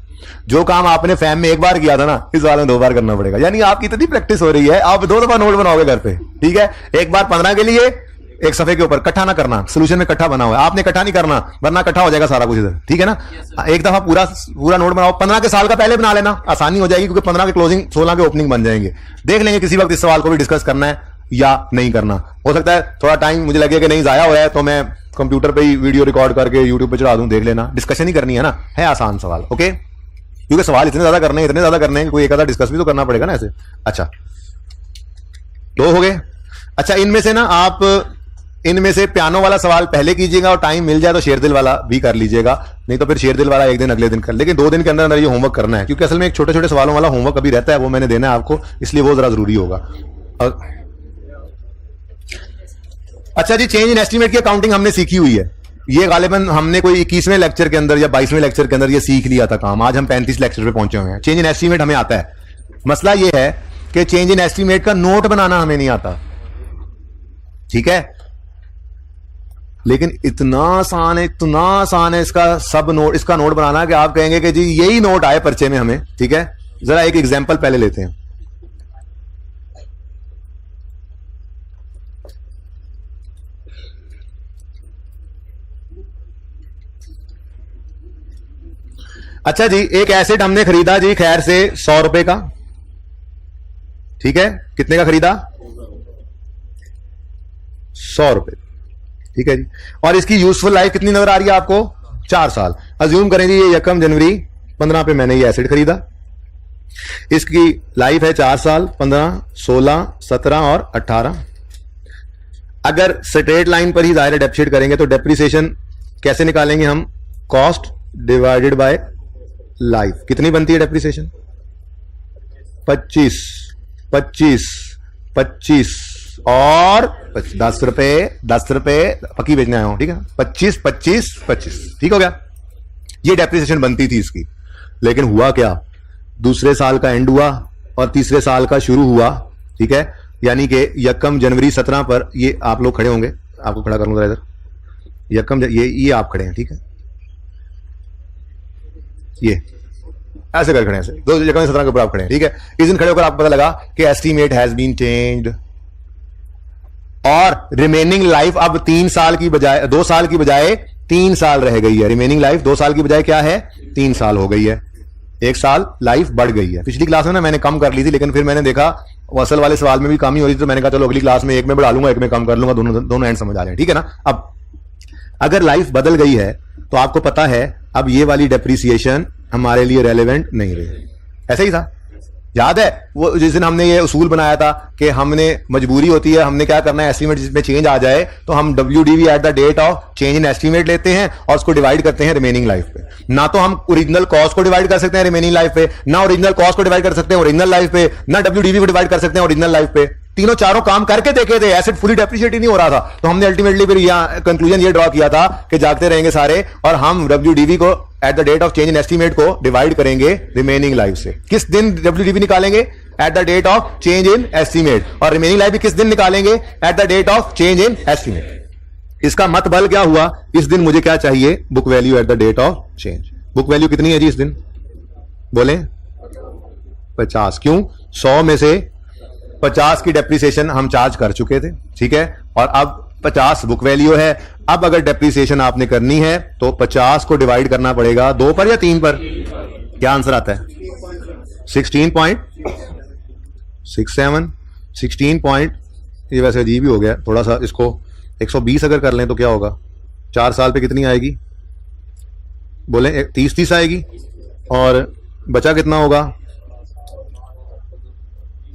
जो काम आपने फैम में एक बार किया था ना, इस साल में 2 बार करना पड़ेगा। यानी आपकी इतनी प्रैक्टिस हो रही है, आप 2 दफा नोट बनाओगे घर पे, ठीक है। एक बार 15 के लिए एक सफे के ऊपर, इकट्ठा ना करना, सोल्यूशन में इकट्ठा बना हुआ है, आपने इकट्ठा नहीं करना वरना इकट्ठा हो जाएगा सारा कुछ इधर, ठीक है ना। एक दफा पूरा नोट बनाओ, 15 के साल का पहले बना लेना, आसानी हो जाएगी, क्योंकि 15 के क्लोजिंग 16 के ओपनिंग बन जाएंगे। देख लेंगे किसी वक्त इस सवाल को भी डिस्कस करना है या नहीं करना। हो सकता है थोड़ा टाइम मुझे लगे कि नहीं जाया हुआ है तो मैं कंप्यूटर पे ही वीडियो रिकॉर्ड करके यूट्यूब पे चढ़ा दूं, देख लेना। डिस्कशन ही करनी है ना, है आसान सवाल, ओके। क्योंकि सवाल इतने ज्यादा करने हैं कि कोई एक आधा डिस्कस भी तो करना पड़ेगा ना ऐसे। अच्छा, 2 हो गए। अच्छा, इनमें से पियानो वाला सवाल पहले कीजिएगा और टाइम मिल जाए तो शेरदिल वाला भी कर लीजिएगा, नहीं तो फिर शेरदिल वाला एक दिन अगले दिन कर, लेकिन 2 दिन के अंदर अंदर ये होमवर्क करना है, क्योंकि असल में एक छोटे छोटे सवालों वाला होमवर्क अभी रहता है, वो मैंने देना है आपको, इसलिए वो जरा जरूरी होगा। अच्छा जी, चेंज इन एस्टीमेट की अकाउंटिंग हमने सीखी हुई है। ये गालिबन हमने कोई 21वें लेक्चर के अंदर या 22वें लेक्चर के अंदर ये सीख लिया था काम। आज हम 35 लेक्चर पे पहुंचे हुए हैं। चेंज इन एस्टीमेट हमें आता है। मसला ये है कि चेंज इन एस्टीमेट का नोट बनाना हमें नहीं आता, ठीक है। लेकिन इतना आसान है इसका नोट बनाना कि आप कहेंगे कि जी यही नोट आए पर्चे में हमें, ठीक है। जरा एक एग्जाम्पल पहले लेते हैं। अच्छा जी, एक एसेट हमने खरीदा जी खैर से 100 रुपए का, ठीक है, कितने का खरीदा? 100 रुपए, ठीक है जी। और इसकी यूजफुल लाइफ कितनी नजर आ रही है आपको? 4 साल। अज्यूम करें जी ये 1 जनवरी 15 पे मैंने ये एसेट खरीदा, इसकी लाइफ है 4 साल, 15, 16, 17 और 18। अगर स्ट्रेट लाइन पर ही जाहिर डेप्रिशिएट करेंगे तो डेप्रिसिएशन कैसे निकालेंगे हम? Cost divided by life. कितनी बनती है डेप्रिसिएशन? 25, 25, 25 और 10 रुपए, 10 रुपए पक्की बेचने आया हूं, ठीक है, 25, 25, 25, ठीक हो गया। ये डेप्रिसिएशन बनती थी इसकी। लेकिन हुआ क्या? दूसरे साल का एंड हुआ और तीसरे साल का शुरू हुआ, ठीक है, यानी कि 1 जनवरी 17 पर ये आप लोग खड़े होंगे, आपको खड़ा करूंगा इधर, ये आप खड़े हैं, ठीक है, ये ऐसे कर खड़े हैं, 2 17 के ऊपर आप खड़े हैं, ठीक है। इस दिन खड़े होकर आपको पता लगा कि एस्टीमेट हैज बीन चेंज्ड और रिमेनिंग लाइफ अब 3 साल की बजाय 2 साल की बजाय 3 साल रह गई है। रिमेनिंग लाइफ 2 साल की बजाय क्या है? 3 साल हो गई है। 1 साल लाइफ बढ़ गई है। पिछली क्लास में ना मैंने कम कर ली थी, लेकिन फिर मैंने देखा असल वाले सवाल में भी कम ही हो रही थी, तो मैंने कहा चलो अगली क्लास में एक में बढ़ा लूंगा, एक में कम कर लूंगा, दोनों एंड समझ आ रहे हैं, ठीक है ना। अब अगर लाइफ बदल गई है तो आपको पता है अब ये वाली डेप्रिसिएशन हमारे लिए रेलेवेंट नहीं रही। ऐसा ही था, याद है वो जिस दिन हमने ये उसूल बनाया था कि हमने मजबूरी होती है, हमने क्या करना है, एस्टीमेट जिसमें चेंज आ जाए तो हम WDV at the date of change in estimate लेते हैं और उसको डिवाइड करते हैं रिमेनिंग लाइफ पे। ना तो हम ओरिजिनल कॉस्ट को डिवाइड कर सकते हैं रिमेनिंग लाइफ पे, ना ओरिजिनल कॉस्ट को डिवाइड कर सकते हैं ओरिजिनल लाइफ पे, ना WDV को डिवाइड कर सकते हैं ओरिजिनल लाइफ पे। तीनों चारों काम करके देखे थे, एसेट फुली डेप्रिशिएट ही नहीं हो रहा था, तो हमने अल्टीमेटली फिर कंक्लूजन ये ड्रॉ किया था कि जागते रहेंगे सारे और हम WDV को at the date of change in estimate को डिवाइड करेंगे रिमेनिंग लाइफ से। किस दिन WDV निकालेंगे? At the date of change in estimate. और रिमेनिंग लाइफ भी किस दिन निकालेंगे? At the date of change in estimate. इसका मतबल क्या हुआ? इस दिन मुझे क्या चाहिए? Book value at the date of change. Book value कितनी है जी इस दिन? बोले 50। क्यों? 100 में से 50 की डेप्रिसिएशन हम चार्ज कर चुके थे, ठीक है, और अब 50 बुक वैल्यू है। अब अगर डेप्रिसिएशन आपने करनी है तो 50 को डिवाइड करना पड़ेगा 2 पर या 3 पर? क्या आंसर आता है? 16.67, 16 पॉइंट, ये वैसे अजीब ही हो गया थोड़ा सा, इसको 120 अगर कर लें तो क्या होगा? 4 साल पे कितनी आएगी? बोले 30 आएगी, और बचा कितना होगा?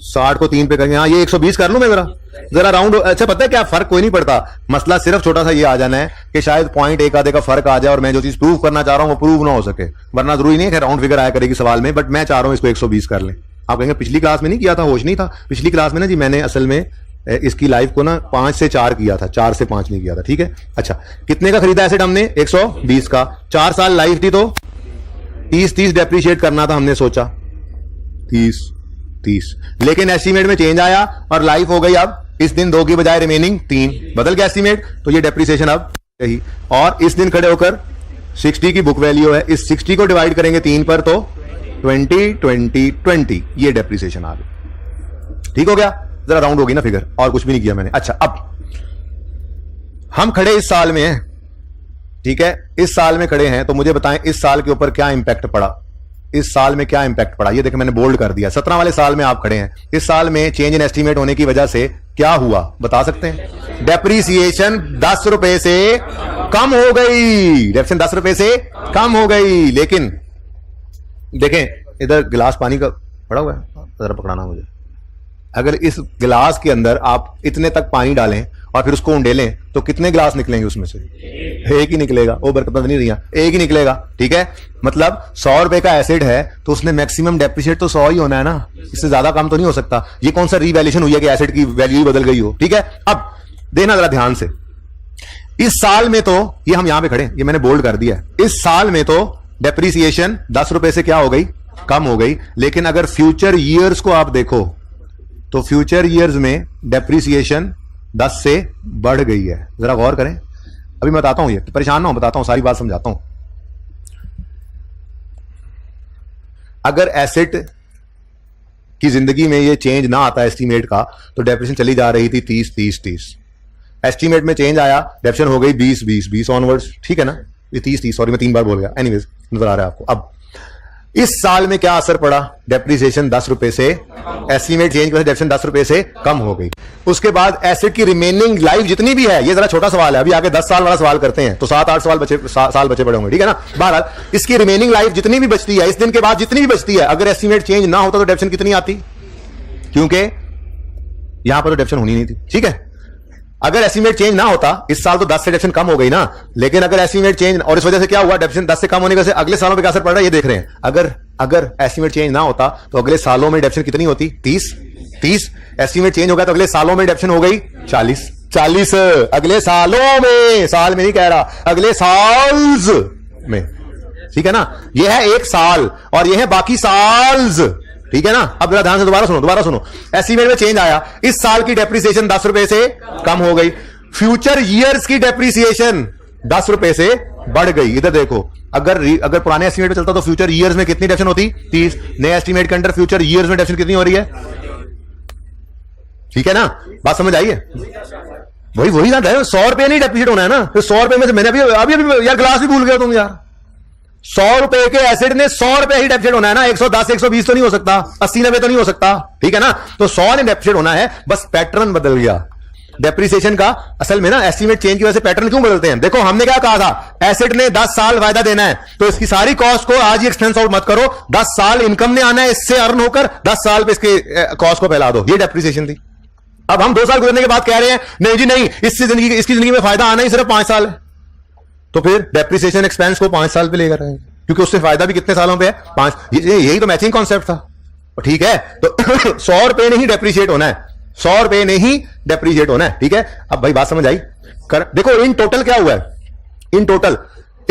60 को 3 पे करेंगे, हाँ ये 120 कर लूं मैं जरा राउंड। अच्छा पता है क्या फर्क? कोई नहीं पड़ता, मसला सिर्फ छोटा सा ये आ जाना है कि शायद पॉइंट एक आधे का फर्क आ जाए और मैं जो चीज प्रूव करना चाह रहा हूं वो प्रूव ना हो सके, वरना जरूरी नहीं है राउंड फिगर आया करेगी सवाल में, बट मैं चाह रहा हूं इसको 120 कर लें। आप कहेंगे पिछली क्लास में नहीं किया था, होश नहीं था। पिछली क्लास में ना जी मैंने असल में इसकी लाइफ को ना 5 से 4 किया था, 4 से 5 नहीं किया था, ठीक है। अच्छा कितने का खरीदा एसेट हमने? 120 का। 4 साल लाइफ थी तो 30 डेप्रिशिएट करना था, हमने सोचा 30। लेकिन एस्टीमेट में चेंज आया और लाइफ हो गई अब इस दिन 2 की बजाय रिमेनिंग 3, बदल गया एस्टीमेट, तो ये डेप्रिसिएशन अब यही। और इस दिन खड़े होकर 60 की बुक वैल्यू है, इस 60 को डिवाइड करेंगे 3 पर तो 20, ये डेप्रिसिएशन आ गई, ठीक हो गया। जरा राउंड होगी ना फिगर, और कुछ भी नहीं किया मैंने। अच्छा अब हम खड़े इस साल में हैं, ठीक है, इस साल में खड़े हैं, तो मुझे बताएं इस साल के ऊपर क्या इंपैक्ट पड़ा? इस साल में क्या इंपैक्ट पड़ा? ये देखो मैंने बोल्ड कर दिया। 17 वाले साल में आप खड़े हैं, इस साल में चेंज इन एस्टीमेट होने की वजह से क्या हुआ बता सकते हैं? डेप्रिसिएशन 10 रुपए से कम हो गई, डेप्रिसिएशन 10 रुपए से कम हो गई। लेकिन देखें इधर गिलास पानी का पड़ा हुआ है, जरा पकड़ाना मुझे। अगर इस गिलास के अंदर आप इतने तक पानी डालें और फिर उसको उंडेलें तो कितने गिलास निकलेंगे उसमें से? एक ही निकलेगा, वो बरकत नहीं रही, एक ही निकलेगा, ठीक है। मतलब 100 रुपए का एसिड है तो उसने मैक्सिमम डेप्रिशिएट तो 100 ही होना है ना, इससे ज्यादा कम तो नहीं हो सकता। ये कौन सा रीवैल्यूएशन हुई है कि एसिड की वैल्यू ही बदल गई हो, ठीक है। अब देखना जरा ध्यान से, इस साल में तो ये हम यहां पे खड़े, ये मैंने बोल्ड कर दिया है, इस साल में तो डेप्रिसिएशन 10 रुपए से क्या हो गई? कम हो गई। लेकिन अगर फ्यूचर ईयर्स को आप देखो तो फ्यूचर ईयर्स में डेप्रिसिएशन 10 से बढ़ गई है। जरा गौर करें, अभी मैं बताता हूं, ये परेशान ना हो, बताता हूं, सारी बात समझाता हूं। अगर एसेट की जिंदगी में ये चेंज ना आता एस्टीमेट का तो डेप्रिसिएशन चली जा रही थी 30। एस्टीमेट में चेंज आया, डेप्रिसिएशन हो गई 20 ऑनवर्ड्स, ठीक है ना। ये 30 सॉरी मैं 3 बार बोल गया, एनीवेज नजर आ रहा है आपको। अब इस साल में क्या असर पड़ा? डेप्रिसिएशन 10 रुपए से, एस्टिमेट चेंज की वजह से डेप्रिसिएशन 10 रुपए से कम हो गई। उसके बाद एसेट की रिमेनिंग लाइफ जितनी भी है, ये जरा छोटा सवाल है, अभी आगे 10 साल वाला सवाल करते हैं तो 7-8 साल बचे पड़े होंगे, ठीक है ना। बहरहाल इसकी रिमेनिंग लाइफ जितनी भी बचती है, इस दिन के बाद जितनी भी बचती है, अगर एस्टिमेट चेंज ना होता तो डेप्रिसिएशन कितनी आती? क्योंकि यहां पर तो डेप्रिसिएशन होनी नहीं थी, ठीक है। अगर एस्टिमेट चेंज ना होता, इस साल तो 10 से डेप्रिसिएशन कम हो गई ना, लेकिन अगर एस्टिमेट चेंज, और इस वजह से क्या हुआ, डेप्रिसिएशन 10 से कम होने की वजह से अगले सालों पे क्या असर पड़ रहा है ये देख रहे हैं। अगर एस्टिमेट चेंज ना होता तो अगले सालों में डेप्रिसिएशन कितनी होती? 30। एस्टिमेट चेंज हो गया तो अगले सालों में डेप्रिसिएशन हो गई 40। अगले सालों में, साल में नहीं कह रहा, अगले साल्स में, ठीक है ना। यह है एक साल और यह है बाकी साल्स, ठीक है ना। अब जरा ध्यान से दोबारा सुनो। एस्टिमेट में चेंज आया, इस साल की डेप्रिसिएशन 10 रुपए से कम हो गई, फ्यूचर ईयर्स की डेप्रिसिएशन 10 रुपए से बढ़ गई। इधर देखो, अगर पुराने एस्टिमेट में चलता तो फ्यूचर ईयर्स में कितनी डेप्रिसिएशन होती? 30। नए एस्टिमेट के अंदर फ्यूचर ईयर्स में डेप्रिसिएशन कितनी हो रही है? ठीक है ना, बात समझ आई है? वही ना, 100 रुपए नहीं डेप्रिसिएट होना है ना। तो 100 रुपए में से मैंने अभी यार ग्लास भी भूल गया तुम यार। 100 रुपए के एसेट ने 100 रुपए ही डेप्रिसिएट होना है ना, 110 120 तो नहीं हो सकता, 80 90 तो नहीं हो सकता, ठीक है ना। तो 100 ने डेप्रिसिएट होना है, बस पैटर्न बदल गया डेप्रिसिएशन का। असल में ना एस्टिमेट चेंज की वजह से पैटर्न क्यों बदलते हैं? देखो हमने क्या कहा था, एसेट ने 10 साल वायदा देना है तो इसकी सारी कॉस्ट को आज ही एक्सपेंस आउट मत करो, 10 साल इनकम ने आना है, इससे अर्न होकर 10 साल पे इसके कॉस्ट को फैला दो, ये डेप्रिसिएशन थी। अब हम 2 साल गुजरने के बाद कह रहे हैं नहीं जी नहीं, इसकी जिंदगी में फायदा आना ही सिर्फ 5 साल है, तो फिर डेप्रिसिएशन एक्सपेंस को 5 साल पे लेकर आएंगे, क्योंकि उससे फायदा भी कितने सालों पे है? 5। यही तो मैचिंग कॉन्सेप्ट था, ठीक है। तो 100 रुपए नहीं डेप्रिशिएट होना है, 100 रुपए नहीं डेप्रिशिएट होना है, ठीक है। अब भाई बात समझ आई? देखो इन टोटल क्या हुआ है, इन टोटल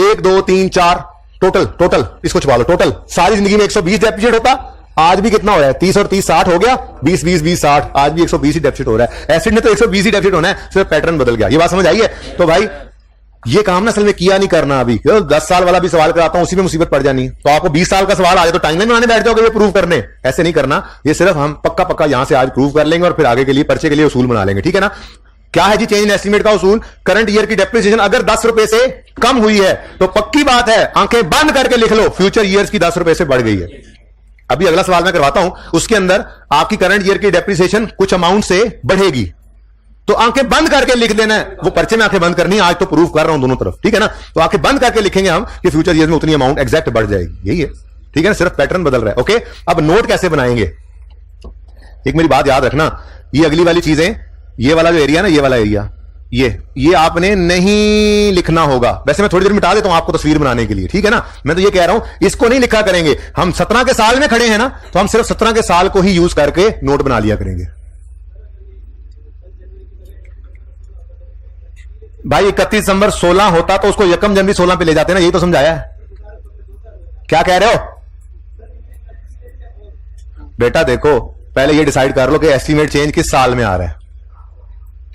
1 2 3 4 टोटल इसको छुपा लो, टोटल सारी जिंदगी में 120 डेप्रिशिएट होता, आज भी कितना हो रहा है? 30 और 30 60 हो गया, 20 20 20 60, आज भी 120 ही डेप्रिशिएट हो रहा है। एसिड ने तो 120 ही डेप्रिशिएट होना है, सिर्फ पैटर्न बदल गया। ये बात समझ आई है? तो भाई ये काम ना असल में किया नहीं करना। अभी 10 साल वाला भी सवाल कराता हूं, उसी में मुसीबत पड़ जानी। तो आपको 20 साल का सवाल आ जाए तो टाइमलाइन बनाने बैठ जाओगे ये प्रूव करने, ऐसे नहीं करना। ये सिर्फ हम पक्का यहां से आज प्रूव कर लेंगे और फिर आगे के लिए पर्चे के लिए उसूल बना लेंगे, ठीक है ना। क्या है जी चेंज इन एस्टिमेट का उसूल? करंट ईयर की डेप्रिसिएशन अगर 10 रुपए से कम हुई है तो पक्की बात है, आंखें बंद करके लिख लो, फ्यूचर ईयर्स की 10 रुपए से बढ़ गई है। अभी अगला सवाल मैं करवाता हूं, उसके अंदर आपकी करंट ईयर की डेप्रिसिएशन कुछ अमाउंट से बढ़ेगी, तो आंखें बंद करके लिख देना है। वो पर्चे में आंखें बंद करनी है, आज तो प्रूफ कर रहा हूं दोनों तरफ, ठीक है ना। तो आंखें बंद करके लिखेंगे हम कि फ्यूचर ईयर में उतनी अमाउंट एग्जैक्ट बढ़ जाएगी, यही है, ठीक है ना। सिर्फ पैटर्न बदल रहा है, ओके। अब नोट कैसे बनाएंगे? एक मेरी बात याद रखना, ये अगली वाली चीजें, ये वाला जो एरिया ना, ये वाला एरिया, ये आपने नहीं लिखना होगा। वैसे मैं थोड़ी देर मिटा देता हूं आपको तस्वीर बनाने के लिए, ठीक है ना। मैं तो ये कह रहा हूं इसको नहीं लिखा करेंगे। हम 17 के साल में खड़े हैं ना, तो हम सिर्फ 17 के साल को ही यूज करके नोट बना लिया करेंगे। भाई 31 दिसंबर 16 होता तो उसको यकम जनवरी 16 पे ले जाते ना, यही तो समझाया है। क्या कह रहे हो बेटा? देखो पहले ये डिसाइड कर लो कि एस्टीमेट चेंज किस साल में आ रहा है,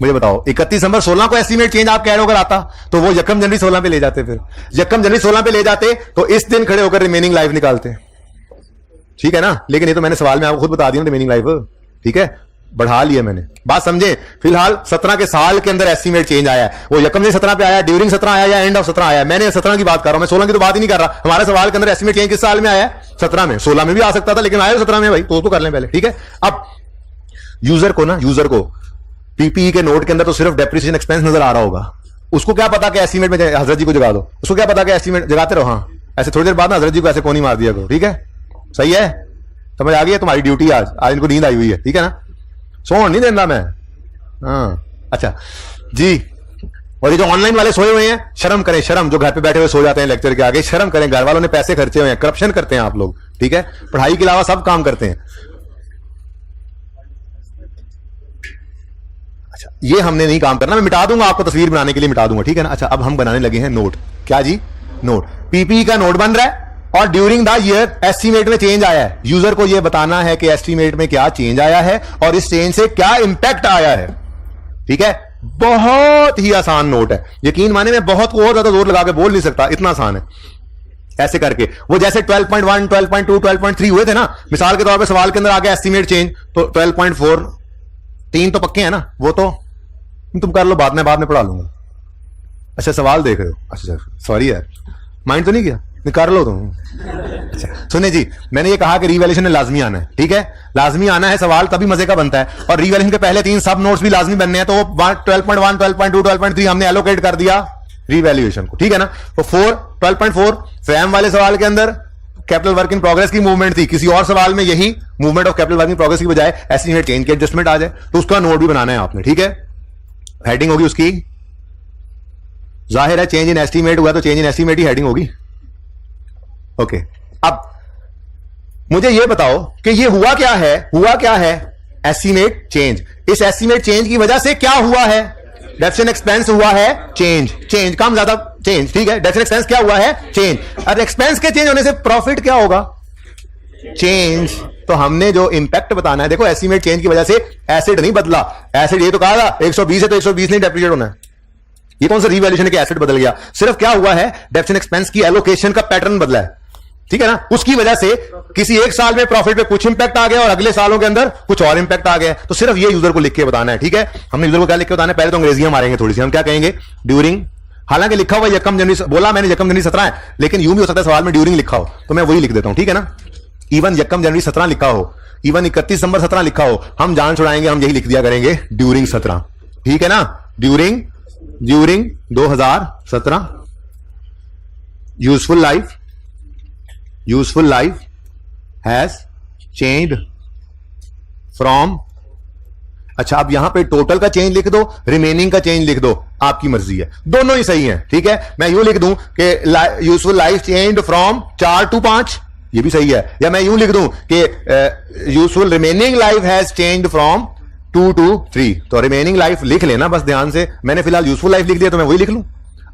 मुझे बताओ। 31 दिसंबर 16 को एस्टीमेट चेंज आप कह रहे हो अगर आता तो वो यकम जनवरी 16 पे ले जाते, फिर यकम जनवरी 16 पे ले जाते तो इस दिन खड़े होकर रिमेनिंग लाइफ निकालते, ठीक है ना। लेकिन ये तो मैंने सवाल में आपको खुद बता दिया रिमेनिंग लाइफ, ठीक है, बढ़ा लिया मैंने, बात समझे। फिलहाल 17 के साल के अंदर एस्टीमेट चेंज आया है, वो यकम जनवरी 17 पे आया, ड्यूरिंग 17 आया या एंड ऑफ 17 आया। मैंने 17 की बात कर रहा हूं, मैं 16 की तो बात ही नहीं कर रहा। हमारे सवाल के अंदर एस्टीमेट चेंज किस साल में आया है? 17 में। 16 में भी आ सकता था लेकिन आया 17 में भाई, तो कर लें पहले, ठीक है। अब यूजर को पीपीई के नोट के अंदर तो सिर्फ डेप्रिसिएशन एक्सपेंस नजर आ रहा होगा, उसको क्या पता कि एस्टीमेट में हजरत जी को जगा दो, उसको क्या पता कि एस्टीमेट जगाते रहो। हाँ, ऐसे थोड़ी देर बाद ना हजरत जी को ऐसे कोनी मार दिया करो, ठीक है, सही है, समझ आ गई है तुम्हारी ड्यूटी। आज इनको नींद आई हुई है, ठीक है ना, सोन नहीं देना मैं। हाँ अच्छा जी। और ये जो ऑनलाइन वाले सोए हुए हैं, शर्म करें, शर्म, जो घर पे बैठे हुए सो जाते हैं लेक्चर के आगे, शर्म करें, घर वालों ने पैसे खर्चे हुए हैं, करप्शन करते हैं आप लोग, ठीक है, पढ़ाई के अलावा सब काम करते हैं। अच्छा, ये हमने नहीं काम करना, मैं मिटा दूंगा आपको, तस्वीर बनाने के लिए मिटा दूंगा, ठीक है ना। अच्छा, अब हम बनाने लगे हैं नोट। क्या जी? नोट। पीपीई का नोट बन रहा है और ड्यूरिंग द ईयर एस्टीमेट में चेंज आया है। यूजर को यह बताना है कि एस्टीमेट में क्या चेंज आया है और इस चेंज से क्या इंपैक्ट आया है, ठीक है। बहुत ही आसान नोट है, यकीन माने मैं बहुत और ज्यादा जोर लगा के बोल नहीं सकता, इतना आसान है। ऐसे करके वो जैसे 12.1 12.2 12.3 हुए थे ना, मिसाल के तौर पे सवाल के अंदर आ गया एस्टीमेट चेंज, तो 12.4 3 तो पक्के हैं ना, वो तो तुम कर लो, बाद में पढ़ा लूंगा। अच्छा, सवाल देख रहे हो? अच्छा सॉरी यार, माइंड तो नहीं किया। कर लो तुम। अच्छा सुने जी, मैंने ये कहा कि रीवैल्यूएशन में लाजमी आना है, ठीक है, लाजमी आना है, सवाल तभी मजे का बनता है। और रीवैल्यूएशन के पहले 3 सब नोट्स भी लाजमी बनने हैं, तो 12.1, 12.2, 12.3 हमने एलोकेट कर दिया रीवैल्यूएशन को, ठीक है ना। तो 12.4 फैम वाले सवाल के अंदर कैपिटल वर्क इन प्रोग्रेस की मूवमेंट थी, किसी और सवाल में यही movement of capital work in progress की बजाय एस्टिमेट चेंज की एडजस्टमेंट आ जाए, तो उसका नोट भी बनाना है आपने, ठीक है। हेडिंग होगी उसकी, जाहिर है चेंज इन एस्टीमेट हुआ तो change in estimate he heading होगी। ओके, अब मुझे यह बताओ कि ये हुआ क्या है, हुआ क्या है, एस्टीमेट चेंज। इस एस्टीमेट चेंज की वजह से क्या हुआ है, डेफिसिट एक्सपेंस हुआ है चेंज, चेंज कम ज्यादा चेंज, ठीक है। डेफिसिट एक्सपेंस क्या हुआ है, चेंज। और एक्सपेंस के चेंज होने से प्रॉफिट क्या होगा, चेंज। तो हमने जो इंपैक्ट बताना है, देखो एस्टीमेट चेंज की वजह से एसिड नहीं बदला, एसिड ये तो कहा था 120 है तो 120 नहीं डेप्रिशिएट होना है, ये कौन सा रीवैल्यूएशन है कि एसिड बदल गया। सिर्फ क्या हुआ है, डेफिसिट एक्सपेंस की एलोकेशन का पैटर्न बदला है, ठीक है ना। उसकी वजह से किसी एक साल में प्रॉफिट पे कुछ इंपैक्ट आ गया और अगले सालों के अंदर कुछ और इंपैक्ट आ गया। तो सिर्फ ये यूजर को लिख के बताना है, ठीक है। हमने यूजर को क्या लिख के बताना है, पहले तो अंग्रेजियां मारेंगे थोड़ी सी, हम क्या कहेंगे, ड्यूरिंग, हालांकि लिखा हुआ यकम जनवरी, बोला मैंने यकम जनवरी 17 है, लेकिन यूं भी हो सकता है सवाल में ड्यूरिंग लिखा हो, तो मैं वही लिख देता हूं, ठीक है ना। इवन यकम जनवरी 17 लिखा हो, इवन 31 दिसंबर 17 लिखा हो, हम जान छुड़ाएंगे, हम यही लिख दिया करेंगे ड्यूरिंग 17, ठीक है ना। During 2017 useful life has changed from, अच्छा अब यहां पे टोटल का चेंज लिख दो, रिमेनिंग का चेंज लिख दो, आपकी मर्जी है, दोनों ही सही है, ठीक है। मैं यूं लिख दूं कि useful life changed from 4 to 5, ये भी सही है। या मैं यूं लिख दूं कि useful remaining life has changed from 2 to 3, तो रिमेनिंग लाइफ लिख लेना बस ध्यान से। मैंने फिलहाल यूजफुल लाइफ लिख दिया तो मैं वही लिख लूं।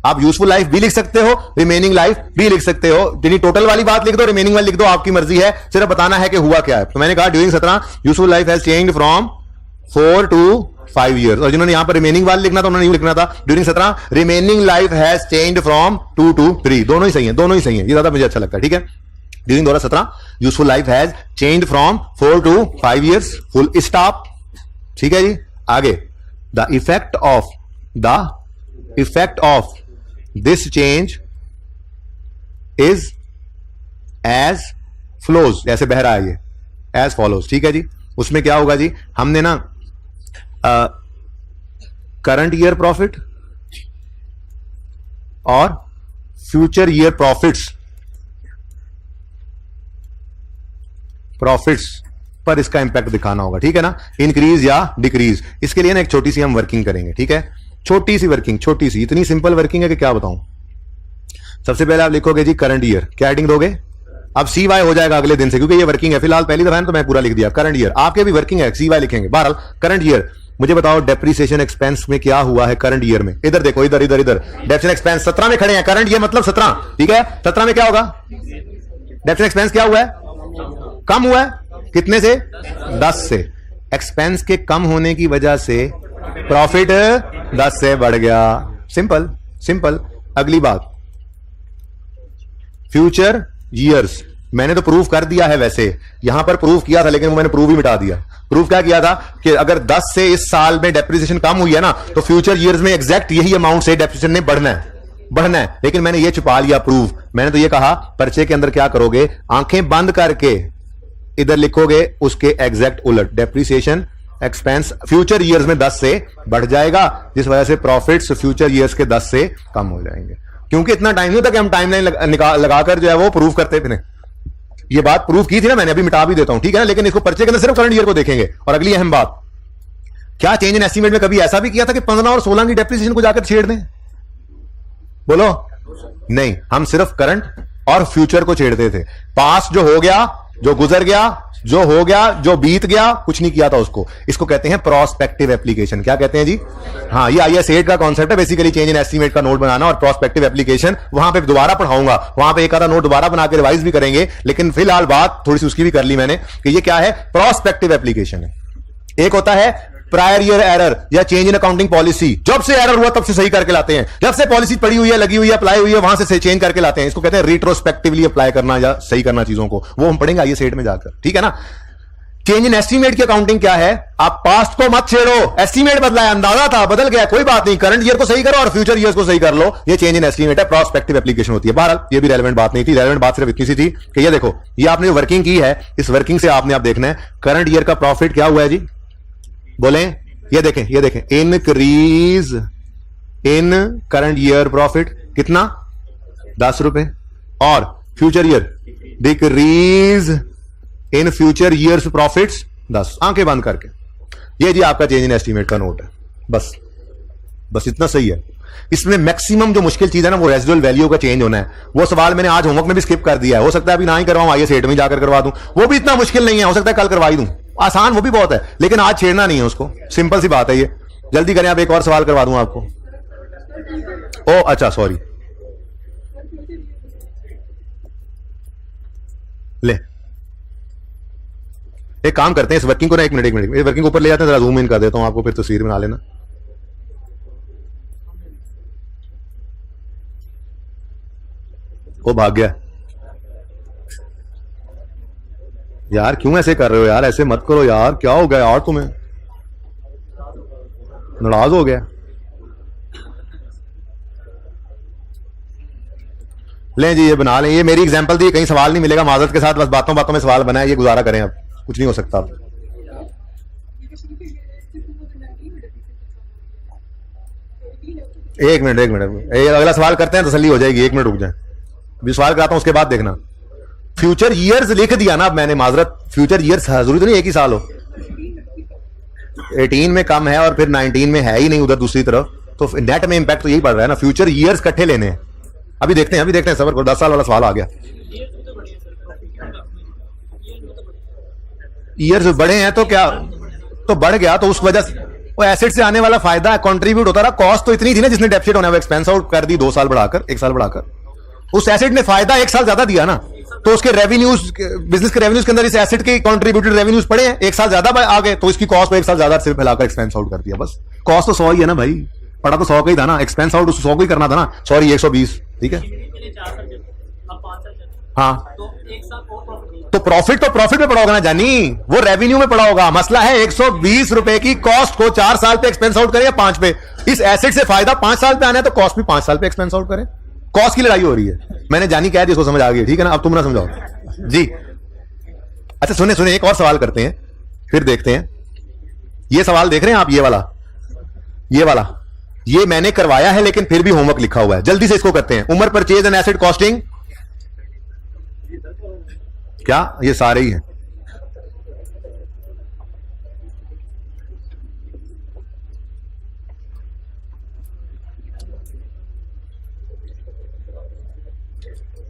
आप यूजफुल लाइफ भी लिख सकते हो, रिमेनिंग लाइफ भी लिख सकते हो, यानी टोटल वाली बात लिख दो, रिमेनिंग वाली लिख दो, आपकी मर्जी है, सिर्फ बताना है कि हुआ क्या है। तो मैंने कहा during 17 useful life has changed from 4 to 5 years, और जिन्होंने यहां पर रिमेनिंग वाली लिखना था उन्होंने यूं लिखना था during 17 remaining life has changed from 2 to 3, दोनों ही सही है, दोनों ही सही है, ये ज्यादा मुझे अच्छा लगता है, ठीक है। During 2017 useful life has changed from 4 to 5 years, full stop, ठीक है जी। आगे, the effect of this change is as follows, ऐसे बह रहा है ये, एज फॉलोज, ठीक है जी। उसमें क्या होगा जी, हमने ना करंट ईयर प्रॉफिट और फ्यूचर ईयर प्रॉफिट्स पर इसका इंपैक्ट दिखाना होगा, ठीक है ना, इंक्रीज या डिक्रीज। इसके लिए ना एक छोटी सी हम वर्किंग करेंगे, ठीक है, छोटी सी वर्किंग, छोटी सी, इतनी सिंपल वर्किंग है कि क्या बताऊं। सबसे पहले आप लिखोगे जी करंट ईयर, क्या हेडिंग दोगे, अब CY हो जाएगा अगले दिन से, क्योंकि ये वर्किंग है, फिलहाल पहली दफा है तो मैं पूरा लिख दिया करंट ईयर, आपके भी वर्किंग है, CY लिखेंगे। बहरहाल करंट ईयर, मुझे बताओ डेप्रिसिएशन एक्सपेंस में क्या हुआ है करंट ईयर में, इधर देखो, इधर इधर इधर, डेप्रिसिएशन एक्सपेंस 17 में खड़े हैं, करंट ईयर मतलब 17, ठीक है। 17 में क्या होगा, डेप्रिसिएशन एक्सपेंस क्या हुआ है, कम हुआ है, कितने से, 10 से। एक्सपेंस के कम होने की वजह से प्रॉफिट 10 से बढ़ गया, सिंपल सिंपल। अगली बात, फ्यूचर ईयर्स, मैंने तो प्रूफ कर दिया है, वैसे यहां पर प्रूफ किया था लेकिन वो मैंने प्रूफ ही मिटा दिया। प्रूफ क्या किया था कि अगर 10 से इस साल में डेप्रिसिएशन कम हुई है ना, तो फ्यूचर ईयर्स में एग्जैक्ट यही अमाउंट से डेप्रिसिएशन ने बढ़ना है, लेकिन मैंने ये छुपा लिया प्रूफ। मैंने तो ये कहा पर्चे के अंदर क्या करोगे, आंखें बंद करके इधर लिखोगे उसके एग्जैक्ट उलट, डेप्रिसिएशन एक्सपेंस फ्यूचर ईयर्स में 10 से बढ़ जाएगा, जिस वजह से प्रॉफिट्स फ्यूचर ईयर्स के 10 से कम हो जाएंगे। क्योंकि इतना टाइम नहीं था कि हम टाइमलाइन लगाकर जो है वो प्रूफ करते थे। ये बात प्रूफ की थी ना मैंने, अभी मिटा भी देता हूं, ठीक है ना, लेकिन इसको पर्चे के अंदर सिर्फ करंट ईयर को देखेंगे। और अगली अहम बात, क्या चेंज इन एस्टीमेट में कभी ऐसा भी किया था कि 15 और 16 की डेप्रिसिएशन को जाकर छेड़ दें, बोलो, नहीं, हम सिर्फ करंट और फ्यूचर को छेड़ते थे। पास जो हो गया, जो गुजर गया, जो हो गया, जो बीत गया, कुछ नहीं किया था उसको, इसको कहते हैं प्रोस्पेक्टिव एप्लीकेशन। क्या कहते हैं जी, हाँ, ये IAS 8 का कॉन्सेप्ट है, बेसिकली चेंज इन एस्टीमेट का नोट बनाना और प्रोस्पेक्टिव एप्लीकेशन। वहां पे दोबारा पढ़ाऊंगा, वहां पे एक आधा नोट दोबारा बना के रिवाइज भी करेंगे, लेकिन फिलहाल बात थोड़ी सी उसकी भी कर ली मैंने कि ये क्या है, प्रोस्पेक्टिव एप्लीकेशन है। एक होता है प्रायर ईयर एरर या चेंज इन अकाउंटिंग पॉलिसी, जब से एरर हुआ तब से सही करके लाते हैं, जब से पॉलिसी पड़ी हुई है, लगी हुई है, अप्लाई हुई है, वहां से चेंज करके लाते हैं। इसको कहते हैं रिट्रोस्पेक्टिवली अप्लाई करना या सही करना चीजों को, वो हम पढ़ेंगे IAS 8 में जाकर, ठीक है ना। चेंज इन एस्टीमेट की अकाउंटिंग क्या है? आप पास्ट को मत छेड़ो, एस्टीमेट बदला है, अंदाजा था, बदल गया, कोई बात नहीं, करंट ईयर को सही करो और फ्यूचर ईयर्स को सही कर लो। ये चेंज इन एस्टीमेट है, प्रोस्पेक्टिव एप्लीकेशन होती है। बहरहाल ये भी रेलेवेंट बात नहीं थी, रेलेवेंट बात सिर्फ इतनी सी थी कि ये देखो, ये आपने जो वर्किंग की है, इस वर्किंग से आपने आप देखना है करंट ईयर का प्रॉफिट क्या हुआ है जी, बोले। ये देखें, ये देखें, इनक्रीज इन करंट ईयर प्रॉफिट कितना, 10 रुपए, और future year decrease in future years profits 10। आंखें बंद करके, ये जी आपका चेंज इन एस्टीमेट का नोट है। बस बस इतना सही है। इसमें मैक्सिमम जो मुश्किल चीज है ना, वो रेजिडुअल वैल्यू का चेंज होना है। वो सवाल मैंने आज होमवर्क में भी स्किप कर दिया है, हो सकता है अभी ना ही करवाऊं, आइए सेट में जाकर करवा दूं, वो भी इतना मुश्किल नहीं है, हो सकता है कल करवा ही दूं, आसान वो भी बहुत है, लेकिन आज छेड़ना नहीं है उसको, सिंपल सी बात है ये। जल्दी करें, आप एक और सवाल करवा दूं आपको। ओ अच्छा, सॉरी, ले एक काम करते हैं, इस वर्किंग को ना, एक मिनट इस वर्किंग को ऊपर ले जाते हैं, जरा जूम इन कर देता हूं आपको, फिर तस्वीर बना लेना। वो भाग गया यार, क्यों ऐसे कर रहे हो यार, ऐसे मत करो यार, क्या हो गया यार, तुम्हें नाराज हो गया। लें जी, ये बना लें, ये मेरी एग्जांपल थी, कहीं सवाल नहीं मिलेगा, माजरत के साथ, बस बातों बातों में सवाल बनाया, ये गुजारा करें, अब कुछ नहीं हो सकता। एक मिनट अगला सवाल करते हैं, तसल्ली हो जाएगी, 1 मिनट रुक जाए, अभी सवाल कराता हूं, उसके बाद देखना। फ्यूचर ईयर्स लिख दिया ना, अब मैंने, माजरत, फ्यूचर ईयर्स जरूरी तो नहीं एक ही साल हो, 18 में कम है और फिर 19 में है ही नहीं उधर दूसरी तरफ, तो नेट में इंपैक्ट तो यही पड़ रहा है ना। फ्यूचर ईयर्स इकट्ठे लेने हैं, अभी देखते हैं सबर को। 10 साल वाला सवाल आ गया, ईयर्स बड़े हैं तो क्या, तो बढ़ गया, तो उस वजह से वो एसेट से आने वाला फायदा कंट्रीब्यूट होता रहा। कॉस्ट तो इतनी थी ना, जिसने डेप्सिट होना है वो एक्सपेंस आउट कर दी 2 साल बढ़ाकर, 1 साल बढ़ाकर, उस एसेट ने फायदा 1 साल ज्यादा दिया ना, तो उसके रेवेन्यूज, बिजनेस के रेवेन्यूज के अंदर इस एसेट के कंट्रीब्यूटेड रेवेन्यूज पड़े हैं, 1 साल ज्यादा आ गए, तो इसकी कॉस्ट को 1 साल ज्यादा सिर्फ फैलाकर एक्सपेंस आउट कर दिया। बस कॉस्ट तो 100 ही है ना भाई, पड़ा तो 100 का ही था ना, एक्सपेंस आउट 100 को ही करना था ना, सॉरी 120, ठीक है। हाँ, तो प्रॉफिट में पड़ा होगा ना जानी, वो रेवेन्यू में पड़ा होगा। मसला है 120 रुपए की कॉस्ट को 4 साल पे एक्सपेंस आउट करें या 5 पे, इस एसेट से फायदा 5 साल पे आना है, तो कॉस्ट भी 5 साल पे एक्सपेंस आउट करें। कॉस्ट की लड़ाई हो रही है, मैंने जानी कह दी, इसको समझ आ गई, ठीक है ना, अब तुम ना समझाओ जी। अच्छा सुने, एक और सवाल करते हैं, फिर देखते हैं। ये सवाल देख रहे हैं आप, ये वाला ये मैंने करवाया है, लेकिन फिर भी होमवर्क लिखा हुआ है, जल्दी से इसको करते हैं। Umar purchase and asset costing, क्या ये सारे ही हैं?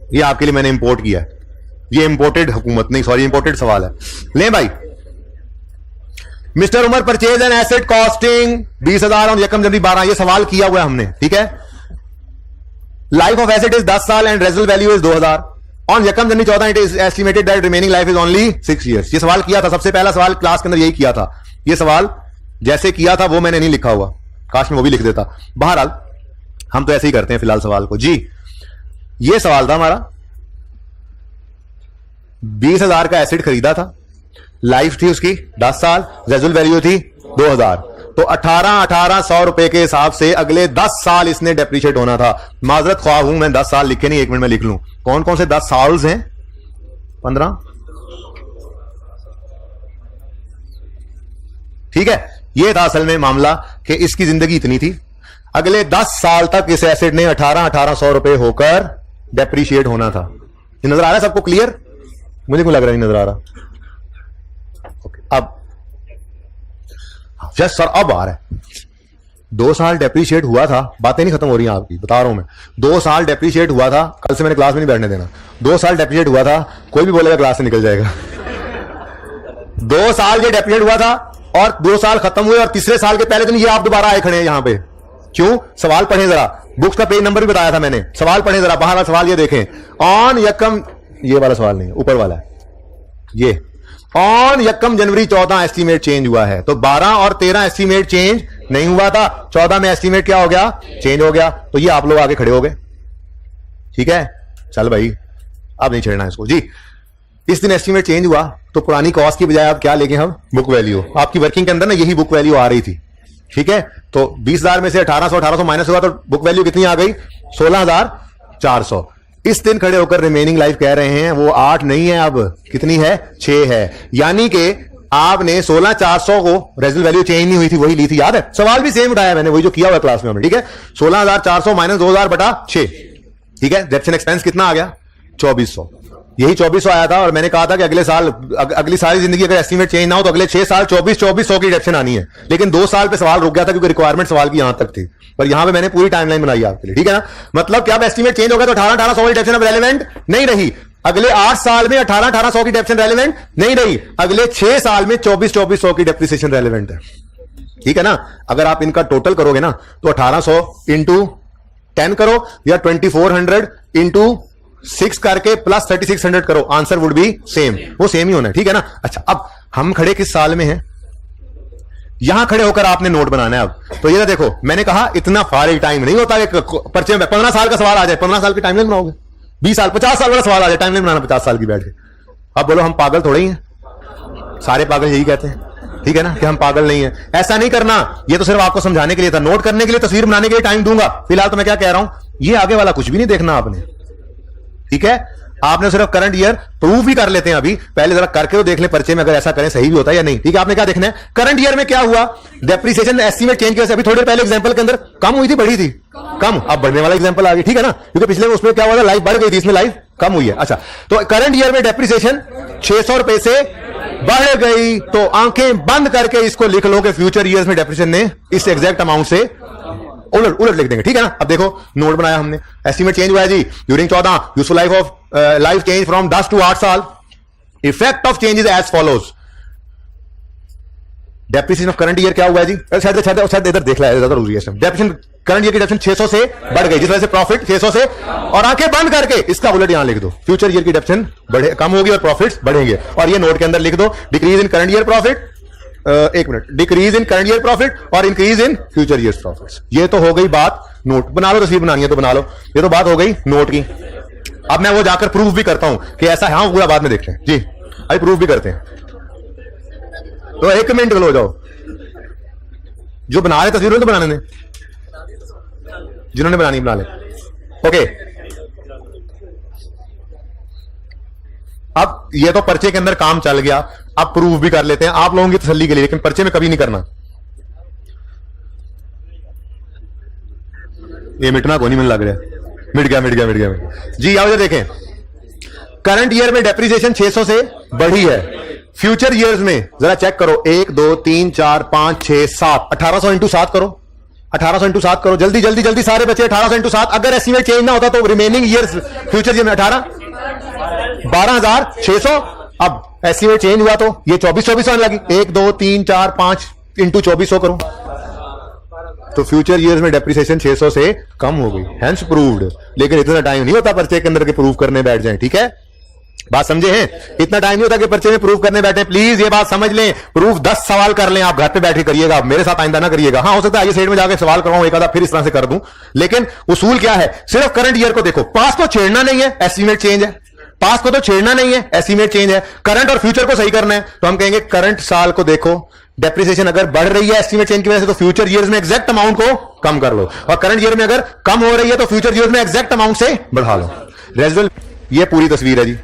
ये आपके लिए मैंने इंपोर्ट किया है, ये इंपोर्टेड हुकूमत नहीं, सॉरी इंपोर्टेड सवाल है। ले भाई, mister Umar purchase and asset costing 20,000 और यकम जनवरी 12, ये सवाल किया हुआ है हमने, ठीक है। लाइफ ऑफ एसेट इज 10 साल and residual value is 2000। On यकम जनवरी 14 it is estimated that remaining life is only 6 years। ये सवाल किया था, सबसे पहला सवाल क्लास के अंदर यही किया था। ये सवाल जैसे किया था वो मैंने नहीं लिखा हुआ, काश मैं वो भी लिख देता। बहरहाल हम तो ऐसे ही करते हैं फिलहाल सवाल को जी। ये सवाल था हमारा, 20,000 का एसेट खरीदा था, लाइफ थी उसकी 10 साल, रेजुअल वैल्यू थी 2000, तो 18,100 रुपए के हिसाब से अगले 10 साल इसने डेप्रिशिएट होना था। माजरत ख्वाह हूं मैं, 10 साल लिखे नहीं, 1 मिनट में लिख लूं। कौन कौन से 10 साल हैं? 15, ठीक है। यह था असल में मामला कि इसकी जिंदगी इतनी थी, अगले 10 साल तक इस एसेट ने 18,100 रुपए होकर डेप्रिशिएट होना था। ये नजर आ रहा है सबको क्लियर? मुझे क्यों लग रहा है नहीं नजर आ रहा? अब सर अब आ रहा है। 2 साल डेप्रिशिएट हुआ था, बातें नहीं खत्म हो रही हैं आपकी, बता रहा हूं मैं। 2 साल डेप्रिशिएट हुआ था, कल से मैंने क्लास में नहीं बैठने देना। 2 साल डेप्रिशिएट हुआ था, कोई भी बोलेगा क्लास से निकल जाएगा। 2 साल के डेप्रिशिएट हुआ था और 2 साल खत्म हुए और तीसरे साल के पहले दिन ये आप दोबारा आए खड़े हैं यहां पे। क्यों? सवाल पढ़े जरा, बुक्स का पेज नंबर भी बताया था मैंने, सवाल पढ़े जरा। बाहर सवाल ये देखें, ऑन यकम, ये वाला सवाल नहीं, ऊपर वाला है ये, ऑन यकम जनवरी 14 एस्टीमेट चेंज हुआ है। तो 12 और 13 एस्टीमेट चेंज नहीं हुआ था, 14 में एस्टीमेट क्या हो गया? चेंज हो गया। तो ये आप लोग आगे खड़े हो गए, ठीक है। चल भाई अब नहीं छेड़ना इसको जी। इस दिन एस्टीमेट चेंज हुआ, तो पुरानी कॉस्ट की बजाय आप क्या लेंगे हम? Book value. आपकी वर्किंग के अंदर ना यही बुक वैल्यू आ रही थी, ठीक है। तो 20,000 में से 1800 माइनस होगा तो बुक वैल्यू कितनी आ गई? 16,400। इस दिन खड़े होकर रिमेनिंग लाइफ कह रहे हैं वो 8 नहीं है, अब कितनी है? 6 है। यानी कि आपने 16,400 को रेजिडुअल वैल्यू चेंज नहीं हुई थी, वही ली थी। याद है? सवाल भी सेम उठाया मैंने, वही जो किया हुआ क्लास में हमने, ठीक है। 16,400 माइनस 2,000/6, ठीक है। डेप्थ एंड एक्सपेंस कितना आ गया? 2400। यही 2400 आया था और मैंने कहा था कि अगले साल, अगली सारी जिंदगी अगर एस्टीमेट चेंज ना हो तो अगले 6 साल 2400 की डिडक्शन आनी है। लेकिन 2 साल पे सवाल रुक गया था क्योंकि रिक्वायरमेंट सवाल की यहां तक थी, पर यहां पे मैंने पूरी टाइमलाइन बनाई आपके लिए, ठीक है ना। मतलब क्या अब एस्टीमेट चेंज हो गया तो 1800 की डिडक्शन अब रेलेवेंट नहीं रही। अगले 8 साल में 1800 की डिडक्शन रेलेवेंट नहीं रही। अगले 6 साल में 2400 की डेप्रिसिएशन रेलेवेंट है, ठीक है ना। अगर आप इनका टोटल करोगे ना तो 1800 इंटू 10 करो या 2400 इंटू 6 करके प्लस 3600 करो, आंसर वुड बी सेम। वो सेम ही होना है, ठीक है ना। अच्छा, अब हम खड़े किस साल में हैं? यहां खड़े होकर आपने नोट बनाना है। अब तो ये देखो, मैंने कहा इतना फारिग टाइम नहीं होता एक पर्चे में 15 साल का सवाल आ जाए, 15 साल की टाइमलाइन बनाओगे, 20 साल 50 साल वाला सवाल आ जाए, टाइमलाइन बनाना 50 साल की बैठ के। अब बोलो हम पागल थोड़े ही हैं? सारे पागल यही कहते हैं, ठीक है ना, कि हम पागल नहीं है। ऐसा नहीं करना, ये तो सिर्फ आपको समझाने के लिए था, नोट करने के लिए, तस्वीर बनाने के लिए टाइम दूंगा। फिलहाल तो मैं क्या कह रहा हूं, ये आगे वाला कुछ भी नहीं देखना आपने, ठीक है। आपने सिर्फ करंट ईयर प्रूफ भी कर लेते हैं अभी, पहले जरा करके तो देख ले पर्चे में, अगर ऐसा करें सही भी होता है या नहीं, ठीक है। आपने क्या देखना है, करंट ईयर में क्या हुआ, डेप्रिसिएशन एस्टीमेट चेंज की वजह से अभी थोड़ी देर पहले एग्जांपल के अंदर कम हुई थी, बढ़ी थी? कम। अब बढ़ने वाला एग्जांपल आ गया, ठीक है ना, क्योंकि पिछले में उसमें क्या हुआ था, लाइफ बढ़ गई थी, इसमें लाइफ कम हुई है। अच्छा, तो करंट ईयर में डेप्रिसिएशन 600 रुपए से बढ़ गई, तो आंखें बंद करके इसको लिख लो कि फ्यूचर ईयर्स में डेप्रिसिएशन ने इस एग्जैक्ट अमाउंट से उलट लिख देंगे, ठीक है ना। अब देखो नोट बनाया हमने, एस्टीमेट चेंज हुआ है जी during 14, useful life of life change from 10 to 8 साल। Effect of change is as follows. Depreciation of current year क्या हुआ है जी? शायद इधर देख लिया, डेप्रिसिएशन करंट ईयर की डेप्रिसिएशन 600 से बढ़ गई, जिस वजह से प्रॉफिट 600 से, और आंखें बंद करके इसका उलट यहां लिख दो, फ्यूचर ईयर की डेप्रिसिएशन बढ़े, कम होगी और प्रॉफिट्स बढ़ेंगे। और ये नोट के अंदर लिख दो, decrease in current year profit, एक minute, decrease in current year profit और increase in future year profits. ये तो हो गई बात, नोट बना लो, तस्वीर बनानी है तो बना लो, ये तो बात हो गई नोट की। अब मैं वो जाकर प्रूफ भी करता हूं कि ऐसा है, हाँ पूरा बाद में देखते हैं जी, अभी प्रूफ भी करते हैं। तो 1 मिनट लो, जाओ जो बना रहे तस्वीर तो बनाने दें, जिन्होंने बनानी बना ले। ओके, अब ये तो पर्चे के अंदर काम चल गया, अब प्रूफ भी कर लेते हैं आप लोगों की तसल्ली के लिए, लेकिन पर्चे में कभी नहीं करना, ये मिटना को नहीं मिल लग रहा, मिट गया जी। आओ ये देखें, करंट ईयर में डेप्रिसिएशन 600 से बढ़ी है, फ्यूचर ईयर्स में जरा चेक करो, 1 2 3 4 5 6 7, 1800 इंटू 7 करो, 1800 इंटू 7 करो, जल्दी सारे बच्चे 1800 इंटू 7। अगर एस्टीमेट चेंज ना होता तो रिमेनिंग ईयर्स फ्यूचर ईयर में 12,600। अब एस्टीमेट चेंज हुआ तो ये 2400 आने लगी, 1 2 3 4 5 इंटू 2400 करो, तो फ्यूचर ईयर्स में डेप्रिसिएशन 600 से कम हो गई, हेंस प्रूव्ड। लेकिन इतना टाइम नहीं होता पर्चे के अंदर के प्रूफ करने बैठ जाएं, ठीक है, बात समझे हैं? इतना टाइम नहीं होता कि पर्चे में प्रूफ करने बैठे, प्लीज ये बात समझ लें। प्रूफ 10 सवाल कर लें, आप घर पे बैठे करिएगा, मेरे साथ आइंदा ना करिएगा। हाँ हो सकता है ये साइड में जाकर सवाल करवाऊं एक आधा, फिर इस तरह से कर दूं, लेकिन उसूल क्या है, सिर्फ करंट ईयर को देखो। पास को छेड़ना नहीं है, एस्टीमेट चेंज है, पास को तो छेड़ना नहीं है, एस्टीमेट चेंज है, करंट और फ्यूचर को सही करना है। तो हम कहेंगे करंट साल को देखो, डेप्रिसिएशन अगर बढ़ रही है एस्टीमेट चेंज की वजह से तो फ्यूचर ईयर्स में एग्जैक्ट अमाउंट को कम कर लो, और करंट ईयर में अगर कम हो रही है तो फ्यूचर ईयर्स में एग्जैक्ट अमाउंट से बढ़ा लो। रेजल्ट ये पूरी तस्वीर है जी।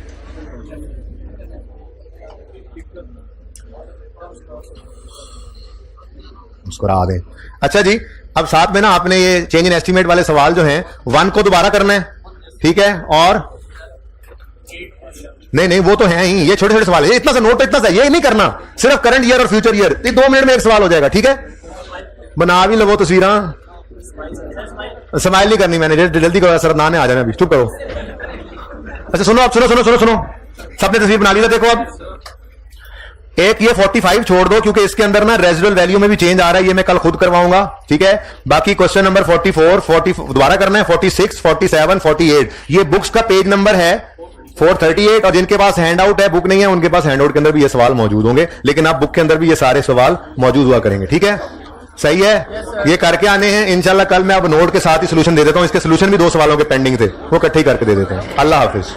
मुस्कुरा दें। अच्छा जी, अब साथ में ना आपने ये चेंज इन एस्टीमेट वाले सवाल जो हैं 1 को दोबारा करना है, ठीक है, और नहीं वो तो है ही, ये छोटे छोटे सवाल है, इतना सा नोट, इतना सा, ये नहीं करना, सिर्फ करंट ईयर और फ्यूचर ईयर, 2 मिनट में एक सवाल हो जाएगा, ठीक है। बना भी लो तस्वीर, स्माइल नहीं करनी मैंने, जल्दी करो सर, नाने आ जाना अभी, चुप करो। अच्छा सुनो, अब सुनो, सबने तस्वीर बना ली था, देखो अब एक ये 45 छोड़ दो क्योंकि इसके अंदर ना रेजिडुअल वैल्यू में भी चेंज आ रहा है, ये मैं कल खुद करवाऊंगा, ठीक है। बाकी क्वेश्चन नंबर 44 40 दोबारा करना है, 46 47 48, ये बुक्स का पेज नंबर है 438, और जिनके पास हैंड आउट है, बुक नहीं है, उनके पास हैंड आउट के अंदर भी ये सवाल मौजूद होंगे, लेकिन आप बुक के अंदर भी ये सारे सवाल मौजूद हुआ करेंगे, ठीक है, सही है। ये करके आने हैं इंशाल्लाह। कल मैं अब नोट के साथ ही सोल्यूशन दे देता हूं, इसके सोल्यूशन भी 2 सवालों के पेंडिंग थे, वो इकट्ठे ही करके दे देते हैं। अल्लाह हाफिज।